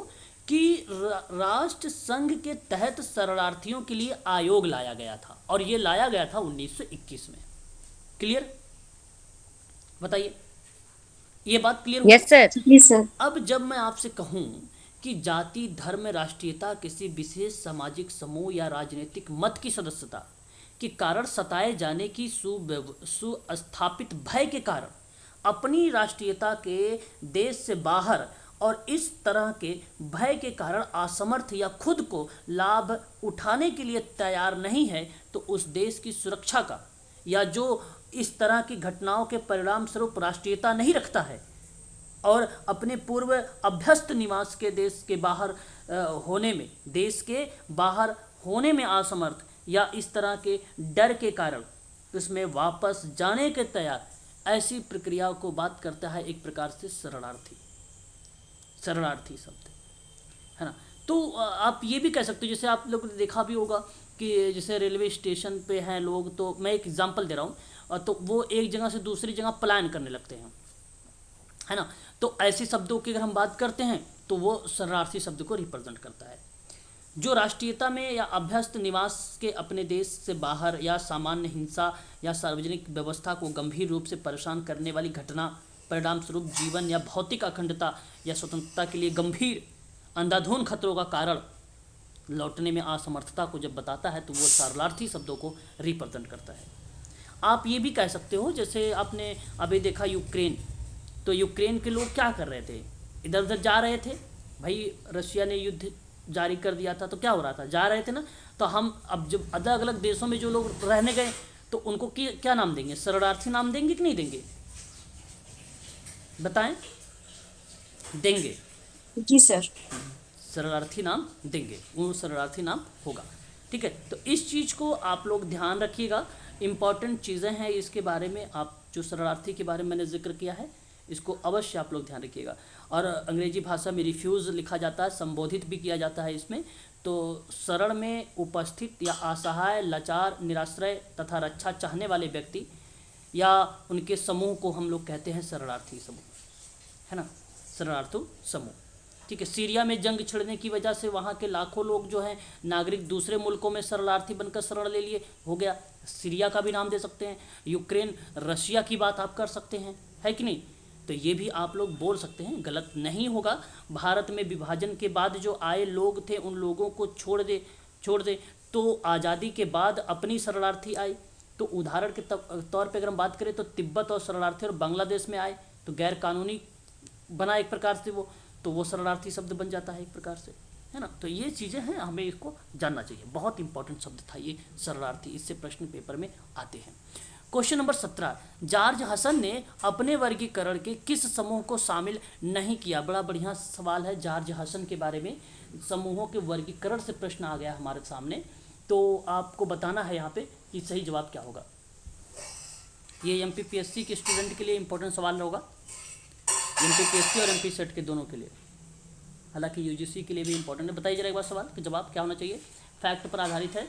कि राष्ट्र संघ के तहत शरणार्थियों के लिए आयोग लाया गया था, और ये लाया गया था 1921 में। क्लियर? बताइए, ये बात क्लियर हुई? Yes sir. जी सर। अब जब मैं आपसे कहूं कि जाति, धर्म, राष्ट्रीयता, किसी विशेष सामाजिक समूह या राजनीतिक मत की सदस्यता के कारण सताए जाने की सुस्थापित भय के कारण अपनी राष्ट्रीयता के देश से बाहर और इस तरह के भय के कारण असमर्थ या खुद को लाभ उठाने के लिए तैयार नहीं है, तो उस देश की सुरक्षा का, या जो इस तरह की घटनाओं के परिणाम स्वरूप राष्ट्रीयता नहीं रखता है और अपने पूर्व अभ्यस्त निवास के देश के बाहर होने में, देश के बाहर होने में असमर्थ या इस तरह के डर के कारण उसमें वापस जाने के तैयार, ऐसी प्रक्रियाओं को बात करता है एक प्रकार से शरणार्थी शब्द, है ना। तो आप ये भी कह सकते हो, जैसे आप लोग ने देखा भी होगा कि जैसे रेलवे स्टेशन पे हैं लोग, तो मैं एक एग्जांपल दे रहा हूँ, तो वो एक जगह से दूसरी जगह पलायन करने लगते हैं, है ना। तो ऐसे शब्दों की अगर हम बात करते हैं तो वो शरणार्थी शब्द को रिप्रेजेंट करता है। जो राष्ट्रीयता में या अभ्यस्त निवास के अपने देश से बाहर या सामान्य हिंसा या सार्वजनिक व्यवस्था को गंभीर रूप से परेशान करने वाली घटना परिणाम स्वरूप जीवन या भौतिक अखंडता या स्वतंत्रता के लिए गंभीर अंधाधुंध खतरों का कारण लौटने में असमर्थता को जब बताता है, तो वो शरणार्थी शब्दों को रिप्रेजेंट करता है। आप ये भी कह सकते हो, जैसे आपने अभी देखा यूक्रेन, तो यूक्रेन के लोग क्या कर रहे थे, इधर उधर जा रहे थे, भाई रशिया ने युद्ध जारी कर दिया था, तो क्या हो रहा था, जा रहे थे ना। तो हम अब जब अलग अलग देशों में जो लोग रहने गए, तो उनको क्या नाम देंगे, शरणार्थी नाम देंगे कि नहीं देंगे, बताएं? देंगे। जी सर। शरणार्थी नाम देंगे, वो शरणार्थी नाम होगा, ठीक है। तो इस चीज़ को आप लोग ध्यान रखिएगा, इम्पॉर्टेंट चीज़ें हैं इसके बारे में। आप जो शरणार्थी के बारे में मैंने जिक्र किया है, इसको अवश्य आप लोग ध्यान रखिएगा। और अंग्रेजी भाषा में रिफ्यूज़ लिखा जाता है, संबोधित भी किया जाता है इसमें। तो शरण में उपस्थित या असहाय, लाचार, निराश्रय तथा रक्षा चाहने वाले व्यक्ति या उनके समूह को हम लोग कहते हैं शरणार्थी समूह, है ना, शरणार्थी समूह। ठीक है, सीरिया में जंग छिड़ने की वजह से वहाँ के लाखों लोग जो हैं नागरिक दूसरे मुल्कों में शरणार्थी बनकर शरण ले लिए, हो गया। सीरिया का भी नाम दे सकते हैं, यूक्रेन, रशिया की बात आप कर सकते हैं, है कि नहीं। तो ये भी आप लोग बोल सकते हैं, गलत नहीं होगा। भारत में विभाजन के बाद जो आए लोग थे उन लोगों को छोड़ दे तो आज़ादी के बाद अपनी शरणार्थी आए। तो उदाहरण के तौर पे अगर हम बात करें तो तिब्बत और शरणार्थी और बांग्लादेश में आए तो गैर कानूनी बना एक प्रकार से वो, तो वो शरणार्थी शब्द बन जाता है एक प्रकार से, है ना। तो ये चीज़ें हैं, हमें इसको जानना चाहिए। बहुत इंपॉर्टेंट शब्द था ये शरणार्थी, इससे प्रश्न पेपर में आते हैं। क्वेश्चन नंबर 17, जॉर्ज हसन ने अपने वर्गीकरण के किस समूह को शामिल नहीं किया। बड़ा बढ़िया सवाल है जॉर्ज हसन के बारे में, समूहों के वर्गीकरण से प्रश्न आ गया हमारे सामने। तो आपको बताना है यहाँ पे कि सही जवाब क्या होगा। ये एमपीपीएससी के स्टूडेंट के लिए इंपॉर्टेंट सवाल होगा, एमपीपीएससी और एमपी सेट के दोनों के लिए, हालांकि यूजीसी के लिए भी इंपॉर्टेंट है। बताइए जरा एक बार सवाल कि जवाब क्या होना चाहिए। फैक्ट पर आधारित है।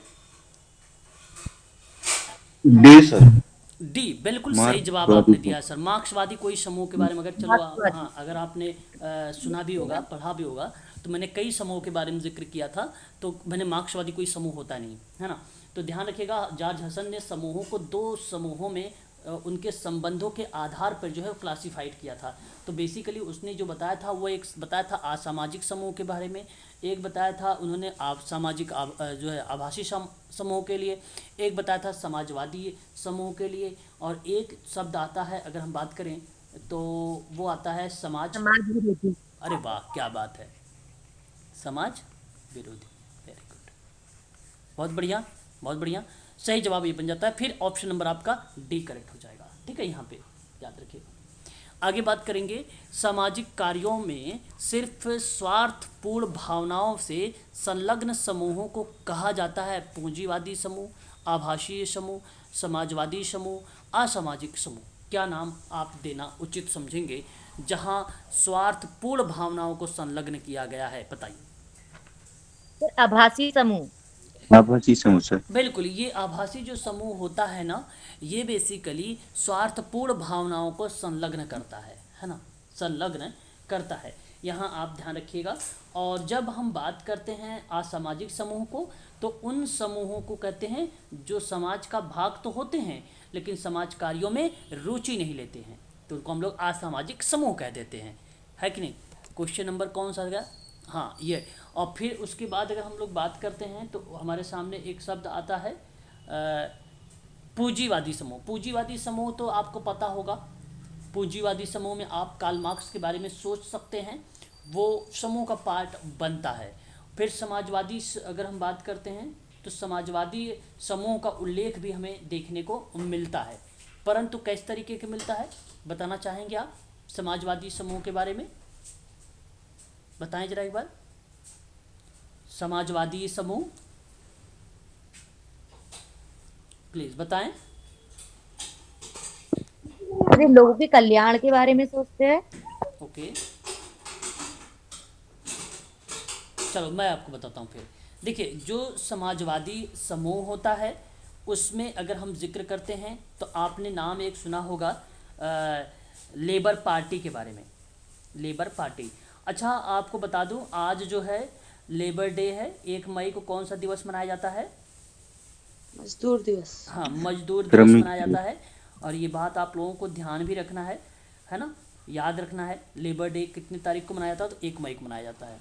D sir. डी बिल्कुल सही जवाब आपने दिया सर। मार्क्सवादी कोई समूह के बारे में अगर चलो हाँ, अगर आपने सुना भी होगा, पढ़ा भी होगा, तो मैंने कई समूह के बारे में जिक्र किया था। तो मैंने मार्क्सवादी कोई समूह होता नहीं, है ना। तो ध्यान रखिएगा, जॉर्ज हसन ने समूहों को 2 समूहों में उनके संबंधों के आधार पर जो है क्लासिफाइड किया था। तो बेसिकली उसने जो बताया था वो एक बताया था असामाजिक समूह के बारे में, एक बताया था उन्होंने सामाजिक जो है आभासी समूह के लिए, एक बताया था समाजवादी समूह के लिए, और एक शब्द आता है अगर हम बात करें तो वो आता है समाज विरोधी। अरे वाह क्या बात है, समाज विरोधी। वेरी गुड, बहुत बढ़िया बहुत बढ़िया, सही जवाब ये बन जाता है। फिर ऑप्शन नंबर आपका डी करेक्ट हो जाएगा। ठीक है, यहाँ पे याद रखिए। आगे बात करेंगे, सामाजिक कार्यों में सिर्फ स्वार्थपूर्ण भावनाओं से संलग्न समूहों को कहा जाता है पूंजीवादी समूह, आभासीय समूह, समाजवादी समूह, असामाजिक समूह। क्या नाम आप देना उचित समझेंगे जहां स्वार्थपूर्ण भावनाओं को संलग्न किया गया है, बताइए। सर आभासी समूह। आभासी समूह सर। बिल्कुल, ये आभासी जो समूह होता है ना, ये बेसिकली स्वार्थपूर्ण भावनाओं को संलग्न करता है ना, संलग्न करता है। यहाँ आप ध्यान रखिएगा। और जब हम बात करते हैं असामाजिक समूह को, तो उन समूहों को कहते हैं जो समाज का भाग तो होते हैं लेकिन समाज कार्यों में रुचि नहीं लेते हैं, तो उनको हम लोग असामाजिक समूह कह देते हैं, है कि नहीं। क्वेश्चन नंबर कौन सा गया, हाँ ये। और फिर उसके बाद अगर हम लोग बात करते हैं तो हमारे सामने एक शब्द आता है पूंजीवादी समूह। पूंजीवादी समूह तो आपको पता होगा, पूंजीवादी समूह में आप कार्ल मार्क्स के बारे में सोच सकते हैं, वो समूह का पार्ट बनता है। फिर समाजवादी अगर हम बात करते हैं तो समाजवादी समूह का उल्लेख भी हमें देखने को मिलता है, परंतु किस तरीके के मिलता है बताना चाहेंगे आप समाजवादी समूह के बारे में, बताएं जरा एक बार। समाजवादी समूह प्लीज बताएं। अरे लोगों के कल्याण के बारे में सोचते हैं। ओके, चलो मैं आपको बताता हूँ। फिर देखिए, जो समाजवादी समूह होता है उसमें अगर हम जिक्र करते हैं तो आपने नाम एक सुना होगा लेबर पार्टी के बारे में, लेबर पार्टी। अच्छा आपको बता दूं, आज जो है लेबर डे है, 1 मई को कौन सा दिवस मनाया जाता है, मजदूर दिवस। हाँ मजदूर दिवस मनाया जाता है। और ये बात आप लोगों को ध्यान भी रखना है ना, याद रखना है। लेबर डे कितनी तारीख को मनाया जाता है, तो 1 मई को मनाया जाता है।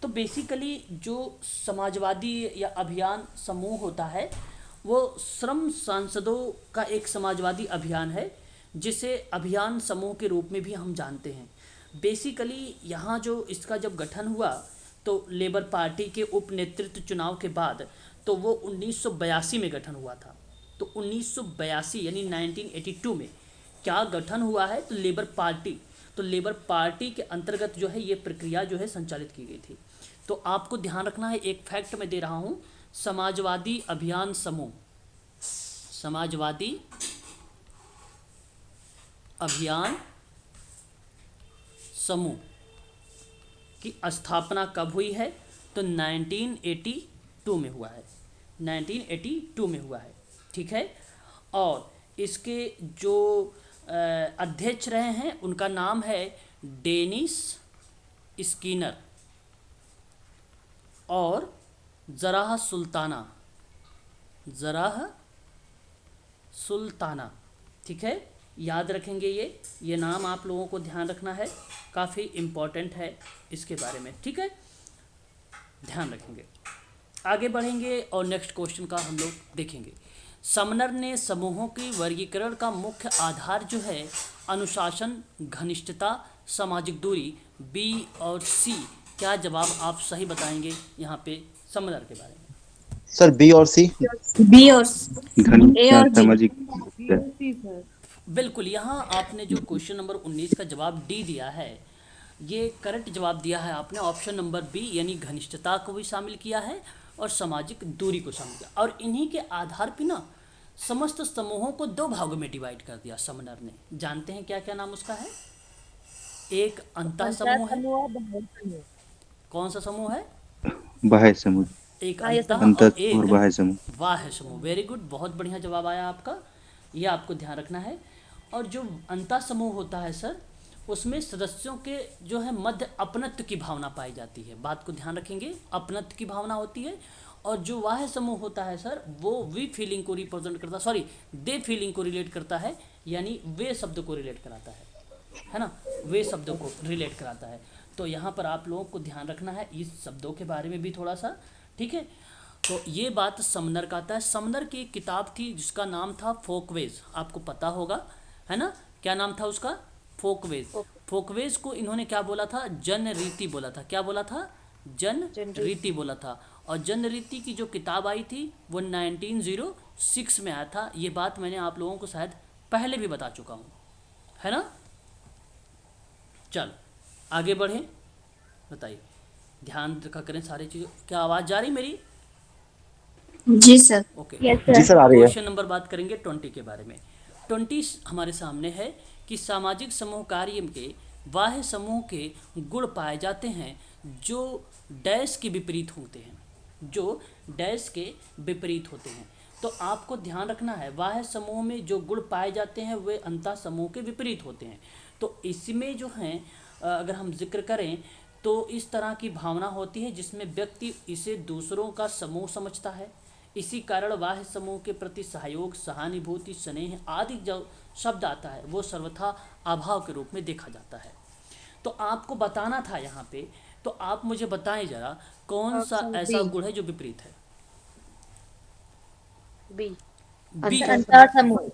तो बेसिकली जो समाजवादी या अभियान समूह होता है वो श्रम सांसदों का एक समाजवादी अभियान है, जिसे अभियान समूह के रूप में भी हम जानते हैं। बेसिकली यहाँ जो इसका जब गठन हुआ तो लेबर पार्टी के उप नेतृत्व चुनाव के बाद तो वो 1982 में गठन हुआ था। तो 1982 यानी 1982 में क्या गठन हुआ है, तो लेबर पार्टी, तो लेबर पार्टी के अंतर्गत जो है ये प्रक्रिया जो है संचालित की गई थी। तो आपको ध्यान रखना है, एक फैक्ट मैं दे रहा हूँ, समाजवादी अभियान समूह, समाजवादी अभियान समूह की स्थापना कब हुई है? तो 1982 में हुआ है, 1982 में हुआ है, ठीक है। और इसके जो अध्यक्ष रहे हैं उनका नाम है डेनिस स्किनर और ज़राह सुल्ताना, ठीक है। याद रखेंगे ये नाम आप लोगों को ध्यान रखना है, काफ़ी इम्पोर्टेंट है इसके बारे में, ठीक है, ध्यान रखेंगे। आगे बढ़ेंगे और नेक्स्ट क्वेश्चन का हम लोग देखेंगे। समनर ने समूहों की वर्गीकरण का मुख्य आधार जो है अनुशासन, घनिष्ठता, सामाजिक दूरी, बी और सी। क्या जवाब आप सही बताएंगे यहाँ पे समनर के बारे में? सर बी और सी। बी और ए और जी। सामाजिक बिल्कुल, यहाँ आपने जो क्वेश्चन नंबर 19 का जवाब डी दिया है, ये करेक्ट जवाब दिया है आपने। ऑप्शन नंबर बी यानी घनिष्ठता को भी शामिल किया है और सामाजिक दूरी को शामिल किया, और इन्हीं के आधार पर ना समस्त समूहों को 2 भागों में डिवाइड कर दिया समनर ने। जानते हैं क्या क्या नाम उसका है? एक अंतः समूह है। कौन सा समूह है? बाह्य समूह। एक अंतः और एक और बाह्य समूह। बाह्य समूह। वेरी गुड, बहुत बढ़िया जवाब आया आपका, ये आपको ध्यान रखना है। और जो अंतः समूह होता है सर, उसमें सदस्यों के जो है मध्य अपनत्व की भावना पाई जाती है। बात को ध्यान रखेंगे, अपनत्व की भावना होती है। और जो बाह्य समूह होता है सर, वो वी फीलिंग को रिप्रेजेंट करता, सॉरी दे फीलिंग को रिलेट करता है, यानी वे शब्द को रिलेट कराता है ना, वे शब्दों को रिलेट कराता है। तो यहाँ पर आप लोगों को ध्यान रखना है इस शब्दों के बारे में भी थोड़ा सा, ठीक है। तो ये बात समनर का आता है। समनर की एक किताब थी जिसका नाम था फोकवेज, आपको पता होगा है ना, क्या नाम था उसका? फोकवेज। फोकवेज को इन्होंने क्या बोला था? जन रीति बोला था। क्या बोला था? जन रीति बोला था। और जन रीति की जो किताब आई थी वो 1906 में आया था। ये बात मैंने आप लोगों को शायद पहले भी बता चुका हूँ, है ना। चलो आगे बढ़ें, बताइए, ध्यान रखा करें सारी चीज़ों। क्या आवाज़ जा रही मेरी? जी सर। ओके, जी सर आ रही है। क्वेश्चन नंबर बात करेंगे 20 के बारे में। 20 हमारे सामने है कि सामाजिक समूह कार्य के बाह्य समूह के गुण पाए जाते हैं जो डैश के विपरीत होते हैं, जो डैश के विपरीत होते हैं। तो आपको ध्यान रखना है, बाह्य समूह में जो गुण पाए जाते हैं वे अंतः समूह के विपरीत होते हैं। तो इसमें जो हैं अगर हम जिक्र करें तो इस तरह की भावना होती है जिसमें व्यक्ति इसे दूसरों का समूह समझता है। इसी कारण बाह्य समूह के प्रति सहयोग, सहानुभूति, स्नेह आदि जो शब्द आता है वो सर्वथा अभाव के रूप में देखा जाता है। तो आपको बताना था यहाँ पे, तो आप मुझे बताएं जरा कौन सा ऐसा गुण है जो विपरीत है? बी। बी। अंतः समूह।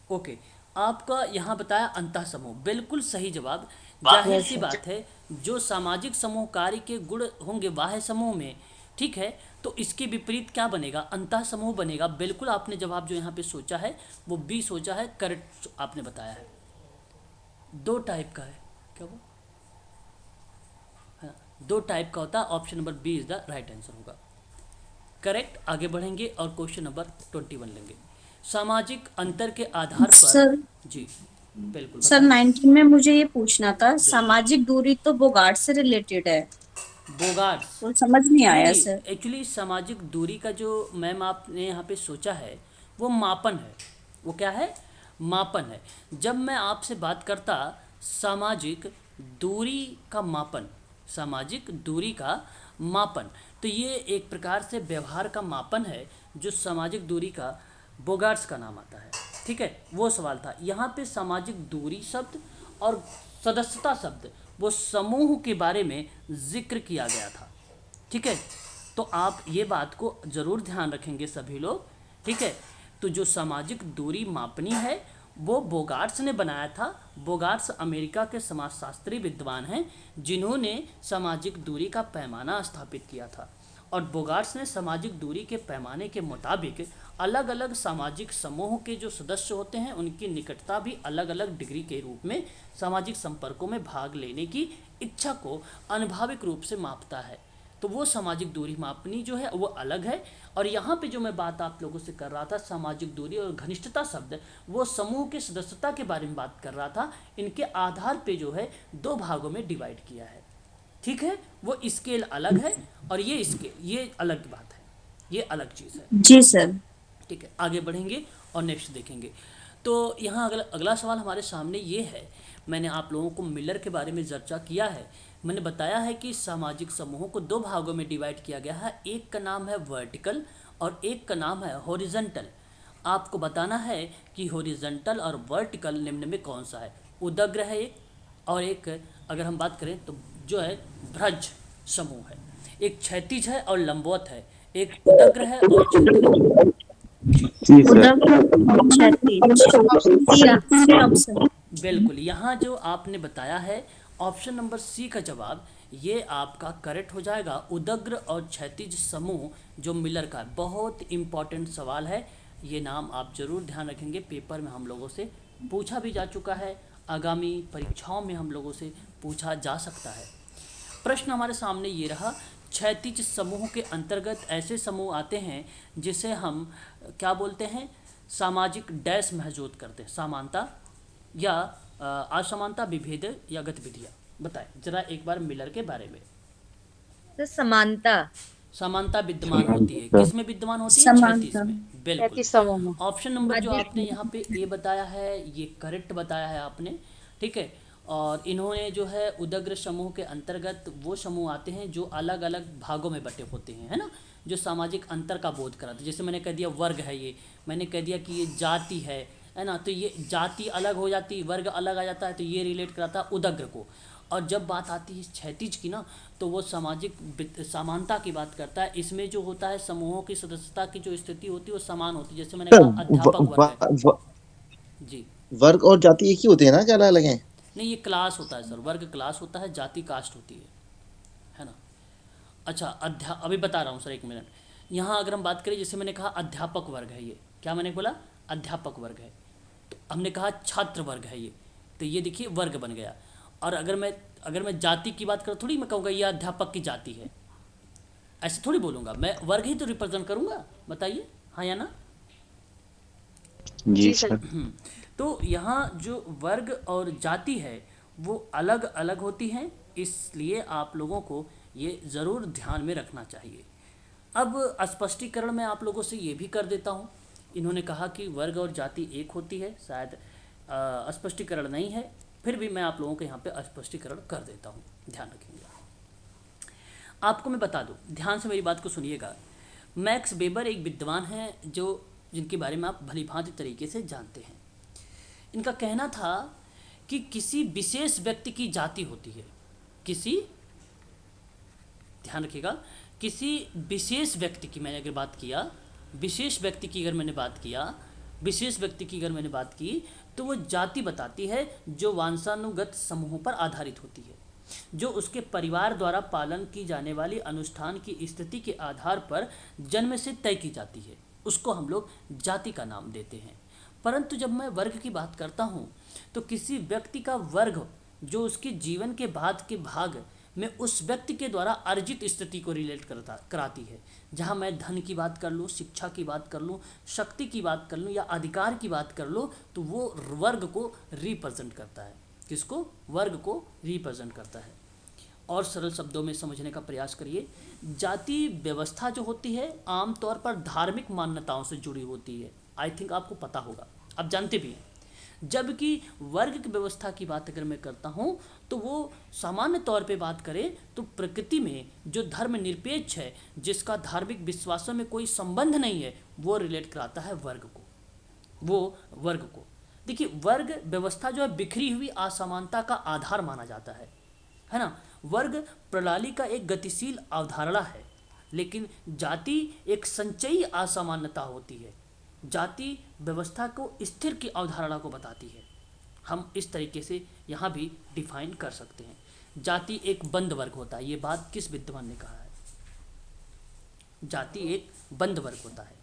ओके, आपका यहाँ बताया अंतः समूह, बिल्कुल सही जवाब। जाहिर सी बात है, जो सामाजिक समूह कार्य के गुण होंगे बाह्य समूह में, ठीक है, तो इसके विपरीत क्या बनेगा? अंतः समूह बनेगा। बिल्कुल आपने जवाब जो यहाँ पे सोचा है वो बी सोचा है, करेक्ट आपने बताया है। 2 टाइप का है, क्या वो? हाँ, 2 टाइप का होता है। Option number B is the right answer होगा, करेक्ट। आगे बढ़ेंगे और क्वेश्चन नंबर 21 लेंगे। सामाजिक अंतर के आधार पर सर, जी बिल्कुल सर 19 में मुझे ये पूछना था, सामाजिक दूरी तो बोगार्ट से रिलेटेड है, बोगार्ट्स। तो समझ नहीं आया जी, सर। एक्चुअली सामाजिक दूरी का जो मैम आपने यहाँ पे सोचा है वो मापन है। वो क्या है? मापन है। जब मैं आपसे बात करता सामाजिक दूरी का मापन, सामाजिक दूरी का मापन, तो ये एक प्रकार से व्यवहार का मापन है जो सामाजिक दूरी का बोगार्ट्स का नाम आता है, ठीक है। वो सवाल था यहाँ पे। सामाजिक दूरी शब्द और सदस्यता शब्द वो समूह के बारे में जिक्र किया गया था, ठीक है। तो आप ये बात को ज़रूर ध्यान रखेंगे सभी लोग, ठीक है। तो जो सामाजिक दूरी मापनी है वो बोगार्ट्स ने बनाया था। बोगार्ट्स अमेरिका के समाजशास्त्री विद्वान हैं जिन्होंने सामाजिक दूरी का पैमाना स्थापित किया था। और बोगार्ट्स ने सामाजिक दूरी के पैमाने के मुताबिक अलग अलग सामाजिक समूह के जो सदस्य होते हैं उनकी निकटता भी अलग अलग डिग्री के रूप में सामाजिक संपर्कों में भाग लेने की इच्छा को अनुभाविक रूप से मापता है। तो वो सामाजिक दूरी मापनी जो है वो अलग है। और यहाँ पे जो मैं बात आप लोगों से कर रहा था सामाजिक दूरी और घनिष्ठता शब्द, वो समूह के सदस्यता के बारे में बात कर रहा था। इनके आधार पे जो है दो भागों में डिवाइड किया है, ठीक है। वो स्केल अलग है और ये स्केल, ये अलग बात है, ये अलग चीज़ है। जी सर। ठीक है, आगे बढ़ेंगे और नेक्स्ट देखेंगे। तो यहाँ अगला सवाल हमारे सामने ये है। मैंने आप लोगों को मिलर के बारे में चर्चा किया है। मैंने बताया है कि सामाजिक समूहों को दो भागों में डिवाइड किया गया है, एक का नाम है वर्टिकल और एक का नाम है हॉरिजॉन्टल। आपको बताना है कि हॉरिजॉन्टल और वर्टिकल निम्न में कौन सा है। उदग्र है एक, और एक अगर हम बात करें तो जो है भ्रज समूह है। एक क्षैतिज है और लंबवत है, एक उदग्र है और क्षैतिज है। जी सर। बिल्कुल, यहाँ जो आपने बताया है ऑप्शन नंबर सी का जवाब ये आपका करेक्ट हो जाएगा। उदग्र और क्षैतिज समूह जो मिलर का है, बहुत इम्पॉर्टेंट सवाल है। ये नाम आप जरूर ध्यान रखेंगे, पेपर में हम लोगों से पूछा भी जा चुका है, आगामी परीक्षाओं में हम लोगों से पूछा जा सकता है। प्रश्न हमारे सामने ये रहा, क्षैतिज समूह के अंतर्गत ऐसे समूह आते हैं जिसे हम क्या बोलते हैं, सामाजिक डैश महसूस करते हैं, समानता या असमानता, विभेद या गतिविधियाँ। बताएं जरा एक बार मिलर के बारे में। तो समानता, समानता विद्यमान होती है, किसमें विद्यमान होती है? क्षैतिज में। बिल्कुल, 33 समूह में। ऑप्शन नंबर जो आपने यहाँ पे ये बताया है ये करेक्ट बताया है आपने, ठीक है। और इन्होंने जो है उदग्र समूह के अंतर्गत वो समूह आते हैं जो अलग अलग भागों में बटे होते हैं, है ना, जो सामाजिक अंतर का बोध कराते हैं। जैसे मैंने कह दिया वर्ग है, ये मैंने कह दिया कि ये जाति है ना, तो ये जाति अलग हो जाती, वर्ग अलग आ जाता है, तो ये रिलेट कराता है उदग्र को। और जब बात आती है क्षैतिज की ना, तो वो सामाजिक समानता की बात करता है। इसमें जो होता है समूहों की सदस्यता की जो स्थिति होती है वो समान होती है। जैसे मैंने कहा अध्यापक वर्ग है जी। वर्ग और जाति एक ही होते हैं ना, क्या अलग अलग हैं? नहीं, ये क्लास होता है सर, वर्ग क्लास होता है, जाति कास्ट होती है ना। अच्छा, अभी बता रहा हूँ सर, एक मिनट। यहाँ अगर हम बात करें, जैसे मैंने कहा अध्यापक वर्ग है, ये क्या मैंने बोला, अध्यापक वर्ग है। तो हमने कहा छात्र वर्ग है ये, तो ये देखिए वर्ग बन गया। और अगर मैं जाति की बात करूँ, थोड़ी मैं कहूँगा ये अध्यापक की जाति है, ऐसे थोड़ी बोलूँगा मैं, वर्ग ही तो रिप्रेजेंट करूँगा। बताइए हाँ या ना? जी सर। तो यहाँ जो वर्ग और जाति है वो अलग अलग होती हैं, इसलिए आप लोगों को ये ज़रूर ध्यान में रखना चाहिए। अब स्पष्टीकरण मैं आप लोगों से ये भी कर देता हूँ। इन्होंने कहा कि वर्ग और जाति एक होती है, शायद स्पष्टीकरण नहीं है, फिर भी मैं आप लोगों के यहाँ पे स्पष्टीकरण कर देता हूँ, ध्यान रखेंगे। आपको मैं बता दूँ, ध्यान से मेरी बात को सुनिएगा। मैक्स वेबर एक विद्वान हैं जिनके बारे में आप भली भांति तरीके से जानते हैं। इनका कहना था कि किसी विशेष व्यक्ति की जाति होती है, ध्यान रखिएगा, किसी विशेष व्यक्ति की मैंने अगर बात किया, विशेष व्यक्ति की अगर मैंने बात की तो वो जाति बताती है जो वंशानुगत समूहों पर आधारित होती है, जो उसके परिवार द्वारा पालन की जाने वाली अनुष्ठान की स्थिति के आधार पर जन्म से तय की जाती है, उसको हम लोग जाति का नाम देते हैं। परंतु जब मैं वर्ग की बात करता हूँ तो किसी व्यक्ति का वर्ग जो उसके जीवन के बाद के भाग में उस व्यक्ति के द्वारा अर्जित स्थिति को रिलेट कराती है। जहाँ मैं धन की बात कर लूँ, शिक्षा की बात कर लूँ, शक्ति की बात कर लूँ या अधिकार की बात कर लो, तो वो वर्ग को रिप्रेजेंट करता है। किसको? वर्ग को रिप्रेजेंट करता है। और सरल शब्दों में समझने का प्रयास करिए। जाति व्यवस्था जो होती है आमतौर पर धार्मिक मान्यताओं से जुड़ी होती है, आई थिंक आपको पता होगा, आप जानते भी हैं। जबकि वर्ग की व्यवस्था की बात अगर मैं करता हूँ तो वो सामान्य तौर पे बात करें तो प्रकृति में जो धर्म निरपेक्ष है, जिसका धार्मिक विश्वासों में कोई संबंध नहीं है, वो रिलेट कराता है वर्ग को। देखिए, वर्ग व्यवस्था जो है बिखरी हुई असमानता का आधार माना जाता है ना। वर्ग प्रणाली का एक गतिशील अवधारणा है, लेकिन जाति एक संचयी असमानता होती है। जाति व्यवस्था को स्थिर की अवधारणा को बताती है। हम इस तरीके से यहाँ भी डिफाइन कर सकते हैं। जाति एक बंद वर्ग होता है, ये बात किस विद्वान ने कहा है? जाति एक बंद वर्ग होता है।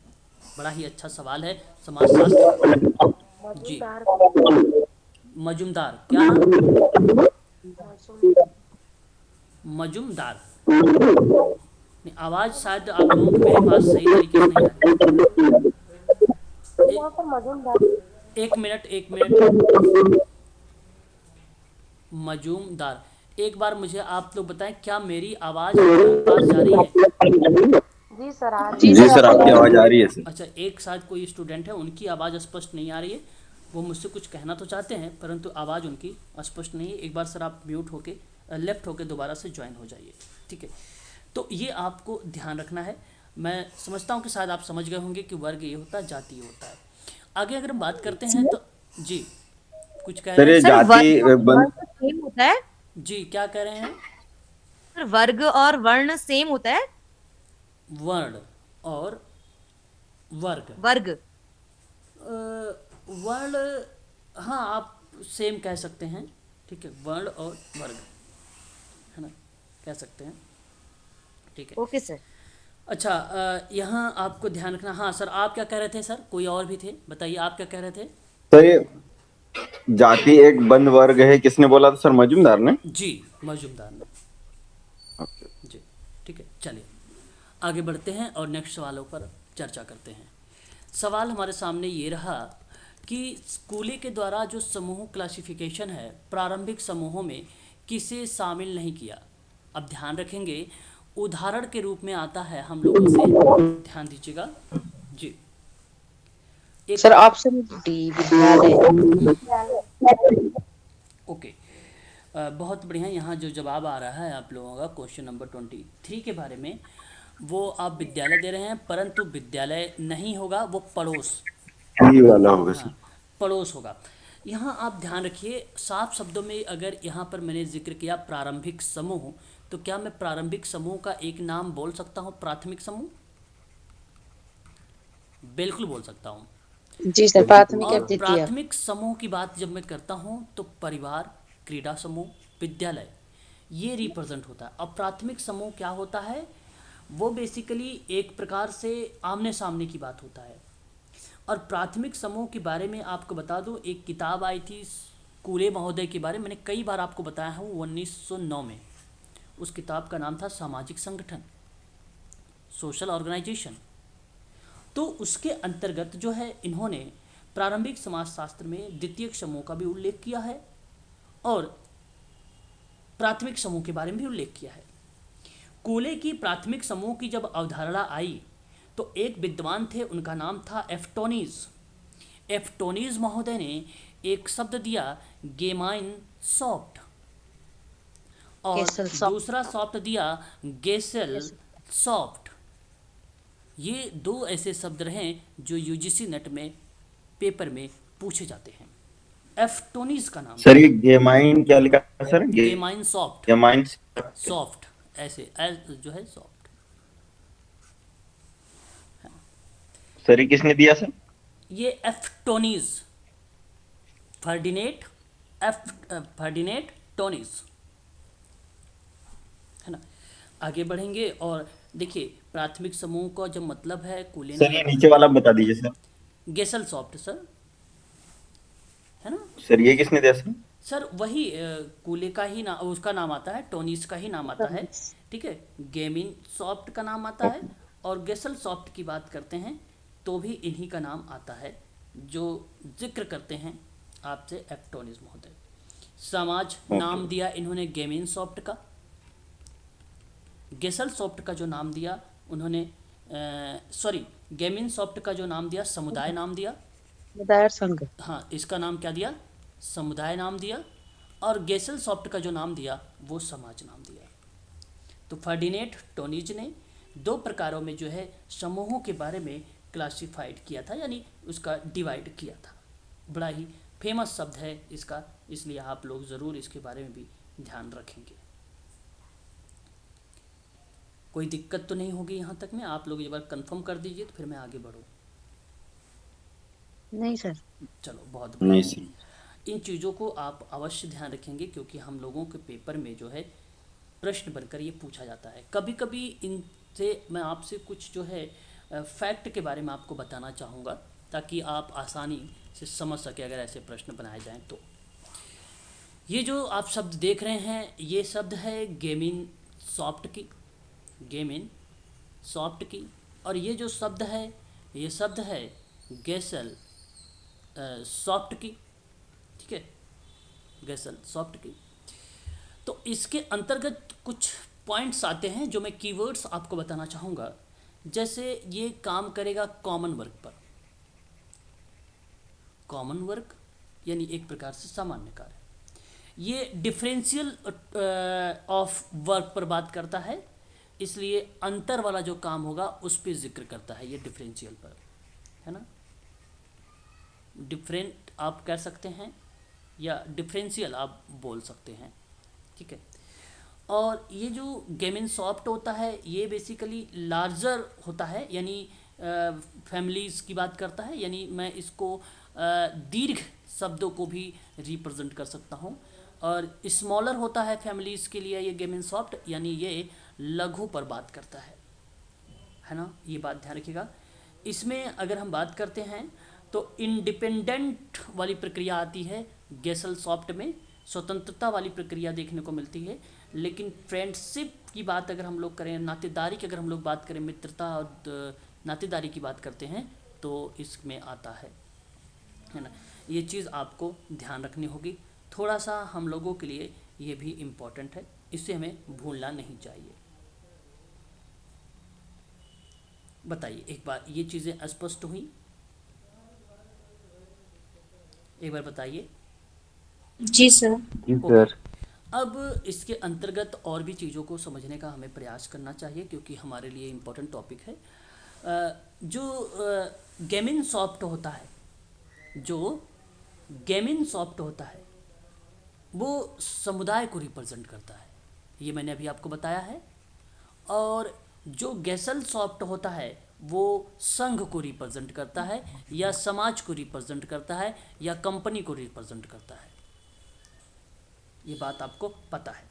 बड़ा ही अच्छा सवाल है समाजशास्त्र जी। मजुमदार, क्या नाम? मजुमदार, नहीं, आवाज़ शायद आप लोगों को मेरे पास सही तरीके से नहीं आ रही। एक मिनट, एक मिनट। मजूमदार, एक बार मुझे आप लोग बताएं, क्या मेरी आवाज़ आपके पास जा रही है? जी सर, आपकी आवाज आ रही है सर। अच्छा, एक साथ कोई स्टूडेंट है, उनकी आवाज़ स्पष्ट नहीं आ रही है। वो मुझसे कुछ कहना तो चाहते हैं परंतु आवाज़ उनकी स्पष्ट नहीं है। एक बार सर आप म्यूट होके लेफ्ट होके दोबारा से ज्वाइन हो जाइए, ठीक है। तो ये आपको ध्यान रखना है। मैं समझता हूँ कि शायद आप समझ गए होंगे कि वर्ग ये होता है, जाति ये होता है। आगे अगर हम बात करते हैं तो जी कुछ कह सर रहे ये हैं? सर जाति वर्ग बन वर्ग सेम होता है? जी क्या कह रहे हैं? सर वर्ग और वर्ण सेम होता है? वर्ण और वर्ग, वर्ग। वर्ण, हाँ आप सेम कह सकते हैं, ठीक है। वर्ण और वर्ग, है ना, कह सकते हैं, ठीक है। Okay sir. अच्छा, यहाँ आपको ध्यान रखना। हाँ सर, आप क्या कह रहे थे सर? कोई और भी थे, बताइए आप क्या कह रहे थे? सर ये जाति एक बंद वर्ग है, किसने बोला था सर? मजूमदार ने? जी, मजूमदार ने, जी, ठीक है। चलिए आगे बढ़ते हैं और नेक्स्ट सवालों पर चर्चा करते हैं। सवाल हमारे सामने ये रहा कि स्कूली के द्वारा जो समूह क्लासिफिकेशन है, प्रारंभिक समूहों में किसे शामिल नहीं किया। अब ध्यान रखेंगे, उदाहरण के रूप में आता है हम लोगों से, ध्यान दीजिएगा जी। एक सर ऑप्शन डी विद्यालय। ओके, बहुत बढ़िया। यहाँ जो जवाब आ रहा है आप लोगों का क्वेश्चन नंबर 23 के बारे में, वो आप विद्यालय दे रहे हैं परंतु विद्यालय नहीं होगा, वो पड़ोस, ये वाला होगा सर। हाँ पड़ोस होगा। यहाँ आप ध्यान रखिए, साफ शब्दों में अगर यहाँ पर मैंने जिक्र किया प्रारंभिक समूह, तो क्या मैं प्रारंभिक समूह का एक नाम बोल सकता हूँ प्राथमिक समूह? बिल्कुल बोल सकता हूँ। जी सर, प्राथमिक और एवं द्वितीय। प्राथमिक समूह की बात जब मैं करता हूँ तो परिवार, क्रीड़ा समूह, विद्यालय, ये रिप्रेजेंट होता है। और प्राथमिक समूह क्या होता है? वो बेसिकली एक प्रकार से आमने सामने की बात होता है। और प्राथमिक समूह के बारे में आपको बता दूं, एक किताब आई थी कूले महोदय के बारे में, मैंने कई बार आपको बताया हूँ, 1909 में। उस किताब का नाम था सामाजिक संगठन, सोशल ऑर्गेनाइजेशन। तो उसके अंतर्गत जो है इन्होंने प्रारंभिक समाजशास्त्र में द्वितीयक समूह का भी उल्लेख किया है और प्राथमिक समूह के बारे में भी उल्लेख किया है। कूले की प्राथमिक समूह की जब अवधारणा आई तो एक विद्वान थे, उनका नाम था एफ्टोनीज। एफ्टोनीज महोदय ने एक शब्द दिया गेमाइन सॉफ्ट, और गेसेल सॉफ्ट। दूसरा शब्द दिया गेसेल सॉफ्ट। ये दो ऐसे शब्द रहे जो यूजीसी नेट में पेपर में पूछे जाते हैं। एफ्टोनीज का नाम सर ये गेमाइन क्या लिखा है सर? गेमाइन सॉफ्ट, गेमाइन सॉफ्ट ऐसे जो है सॉफ्ट। सर ये किसने दिया सर? ये एफ्टोनीज, फर्डिनेट टोनीज, है ना। आगे बढ़ेंगे और देखिए प्राथमिक समूह का जो मतलब है कूले सर ये नीचे वाला बता दीजिए सर। गेसल सॉफ्ट सर, है ना। सर ये किसने दिया सर? सर वही कूले का ही नाम, उसका नाम आता है, टोनीस का ही नाम आता है, ठीक है। गेमिन सॉफ्ट का नाम आता है और गेसल सॉफ्ट की बात करते हैं तो भी इन्हीं का नाम आता है, जो जिक्र करते हैं आपसे एफ्टोनीज महोदय। समाज नाम दिया इन्होंने गेमिन सॉफ्ट का। गेसल सॉफ्ट का जो नाम दिया उन्होंने गेमिन सॉफ्ट का जो नाम दिया समुदाय नाम दिया, समुदाय संघ। हाँ इसका नाम क्या दिया? समुदाय नाम दिया। और गेसल सॉफ्ट का जो नाम दिया वो समाज नाम दिया। तो फर्डिनेट टोनीज ने दो प्रकारों में जो है समूहों के बारे में क्लासिफाइड किया था, यानी उसका डिवाइड किया था। बड़ा ही फेमस शब्द है इसका, इसलिए आप लोग ज़रूर इसके बारे में भी ध्यान रखेंगे। कोई दिक्कत तो नहीं होगी यहाँ तक में? आप लोग एक बार कंफर्म कर दीजिए तो फिर मैं आगे बढ़ूँ। नहीं सर। चलो बहुत नहीं बढ़िया। सर। इन चीज़ों को आप अवश्य ध्यान रखेंगे क्योंकि हम लोगों के पेपर में जो है प्रश्न बनकर ये पूछा जाता है। कभी कभी इनसे मैं आपसे कुछ जो है फैक्ट के बारे में आपको बताना चाहूँगा ताकि आप आसानी से समझ सकें अगर ऐसे प्रश्न बनाए जाएं तो। ये जो आप शब्द देख रहे हैं ये शब्द है गेमिन सॉफ्ट की, गेमिन सॉफ्ट की, और ये जो शब्द है ये शब्द है गेसल सॉफ्ट की, ठीक है, गेसल सॉफ्ट की। तो इसके अंतर्गत कुछ पॉइंट्स आते हैं जो मैं कीवर्ड्स आपको बताना चाहूँगा। जैसे ये काम करेगा कॉमन वर्क पर। कॉमन वर्क यानी एक प्रकार से सामान्य कार्य। ये डिफरेंशियल ऑफ वर्क पर बात करता है, इसलिए अंतर वाला जो काम होगा उस पर जिक्र करता है ये डिफरेंशियल पर, है ना। डिफरेंट आप कह सकते हैं या डिफरेंशियल आप बोल सकते हैं, ठीक है। और ये जो गेमिन सॉफ्ट होता है ये बेसिकली लार्जर होता है, यानी फैमिलीज़ की बात करता है, यानी मैं इसको दीर्घ शब्दों को भी रिप्रेजेंट कर सकता हूँ। और स्मॉलर होता है फैमिलीज़ के लिए ये गेमिन सॉफ्ट, यानी ये लघु पर बात करता है ना, ये बात ध्यान रखिएगा। इसमें अगर हम बात करते हैं तो इंडिपेंडेंट वाली प्रक्रिया आती है गेसल सॉफ्ट में, स्वतंत्रता वाली प्रक्रिया देखने को मिलती है। लेकिन फ्रेंडशिप की बात अगर हम लोग करें, नातेदारी की अगर हम लोग बात करें, मित्रता और नातेदारी की बात करते हैं तो इसमें आता है ना। ये चीज़ आपको ध्यान रखनी होगी, थोड़ा सा हम लोगों के लिए ये भी इम्पोर्टेंट है, इसे हमें भूलना नहीं चाहिए। बताइए एक बार, ये चीज़ें स्पष्ट हुई? एक बार बताइए। जी सर। जी सर। अब इसके अंतर्गत और भी चीज़ों को समझने का हमें प्रयास करना चाहिए क्योंकि हमारे लिए इम्पोर्टेंट टॉपिक है। जो गेमिन सॉफ्ट होता है, जो गेमिन सॉफ्ट होता है वो समुदाय को रिप्रेजेंट करता है, ये मैंने अभी आपको बताया है। और जो गेसल सॉफ्ट होता है वो संघ को रिप्रेजेंट करता है या समाज को रिप्रेजेंट करता है या कंपनी को रिप्रेजेंट करता है, ये बात आपको पता है।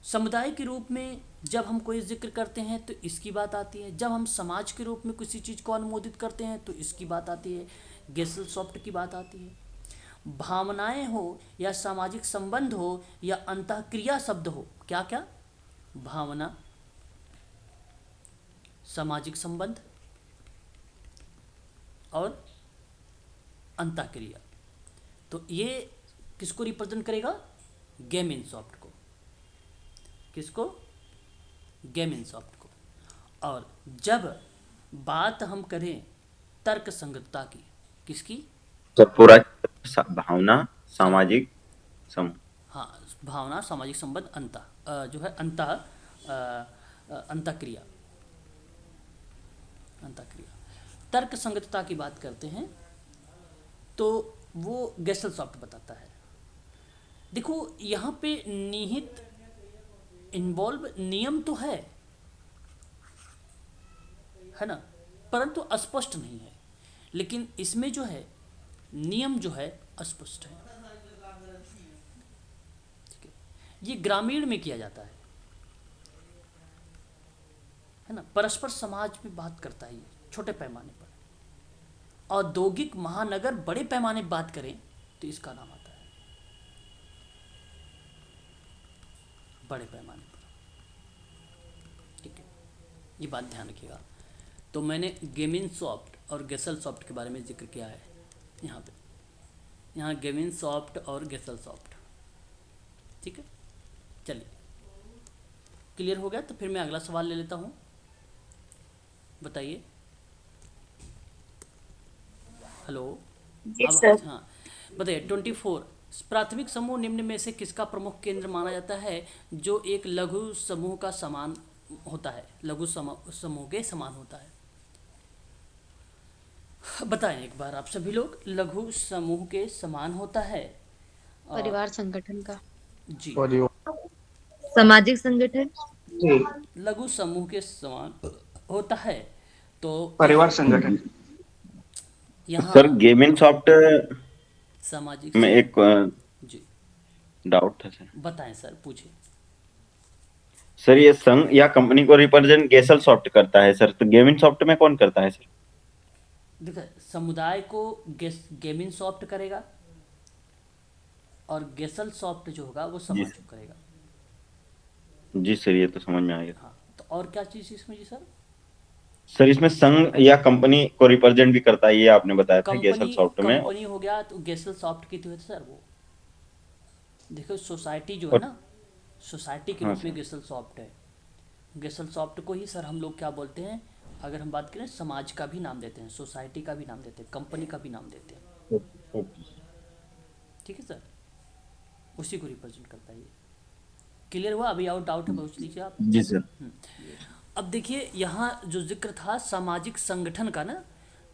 समुदाय के रूप में जब हम कोई जिक्र करते हैं तो इसकी बात आती है, जब हम समाज के रूप में किसी चीज़ को अनुमोदित करते हैं तो इसकी बात आती है, गेसल सॉफ्ट की बात आती है। भावनाएं हो या सामाजिक संबंध हो या अंतःक्रिया शब्द हो, क्या क्या, भावना, सामाजिक संबंध और अंतःक्रिया, तो ये किसको रिप्रेजेंट करेगा? गेमिन सॉफ्ट को। किसको? गेमिन सॉफ्ट को। और जब बात हम करें तर्क संगतता की, किसकी? सर पूरा भावना सामाजिक सम हाँ, भावना, सामाजिक संबंध, जो है अंतःक्रिया, तर्क संगतता की बात करते हैं तो वो गेसल सॉफ्ट बताता है। देखो यहाँ पे निहित इन्वॉल्व नियम तो है ना, परंतु अस्पष्ट नहीं है। लेकिन इसमें जो है नियम जो है अस्पष्ट है, ठीक है। ये ग्रामीण में किया जाता है ना। परस्पर समाज में बात करता है ये छोटे पैमाने पर। औद्योगिक महानगर बड़े पैमाने पर बात करें तो इसका नाम आता है बड़े पैमाने पर, ठीक है। ये बात ध्यान रखिएगा। तो मैंने गेमिन सॉफ्ट और गेसल सॉफ्ट के बारे में जिक्र किया है यहाँ पे, यहाँ गेमिन सॉफ्ट और गेसल सॉफ्ट, ठीक है। चलिए, क्लियर हो गया? तो फिर मैं अगला सवाल ले लेता हूँ, बताइए। हेलो, हाँ बताइए। 24, प्राथमिक समूह निम्न में से किसका प्रमुख केंद्र माना जाता है जो एक लघु समूह का समान होता है, लघु समूह के समान होता है? बताएं एक बार आप सभी लोग, लघु समूह के समान होता है। परिवार संगठन का। जी, सामाजिक संगठन। लघु समूह के समान होता है। तो परिवार संगठन। यहाँ सर गेमिन सॉफ्ट सामाजिक में एक जी डाउट था सर। बताएं सर, पूछिए। सर ये संघ या कंपनी को रिप्रेजेंट गेसल सॉफ्ट करता है सर, तो गेमिन सॉफ्ट में कौन करता है सर? देखो, समुदाय को गेमिन सॉफ्ट करेगा और गेसल सॉफ्ट जो होगा वो समाज को करेगा। जी सर, ये तो समझ में आ गया। हाँ, तो और क्या चीज़ इसमें जी सर? सर इसमें संघ या कंपनी को रिप्रेजेंट भी करता है, ये आपने बताया था गेसल कंपनी सॉफ्ट में। कंपनी हो गया तो गेसल सॉफ्ट की तो है सर वो। देखो सोसाइटी जो है ना, सोसाइटी के हाँ रूप में सर। गेसल सॉफ्ट है। गेसल सॉफ्ट को ही सर हम लोग क्या बोलते हैं, अगर हम बात करें समाज का भी नाम देते हैं, सोसाइटी का भी नाम देते हैं, कंपनी का भी नाम देते हैं। ओके। ठीक है सर, उसी को रिप्रेजेंट करता है ये। क्लियर हुआ? अभी और डाउट है पूछ लीजिए आप। जी सर। अब देखिए यहाँ जो जिक्र था सामाजिक संगठन का ना,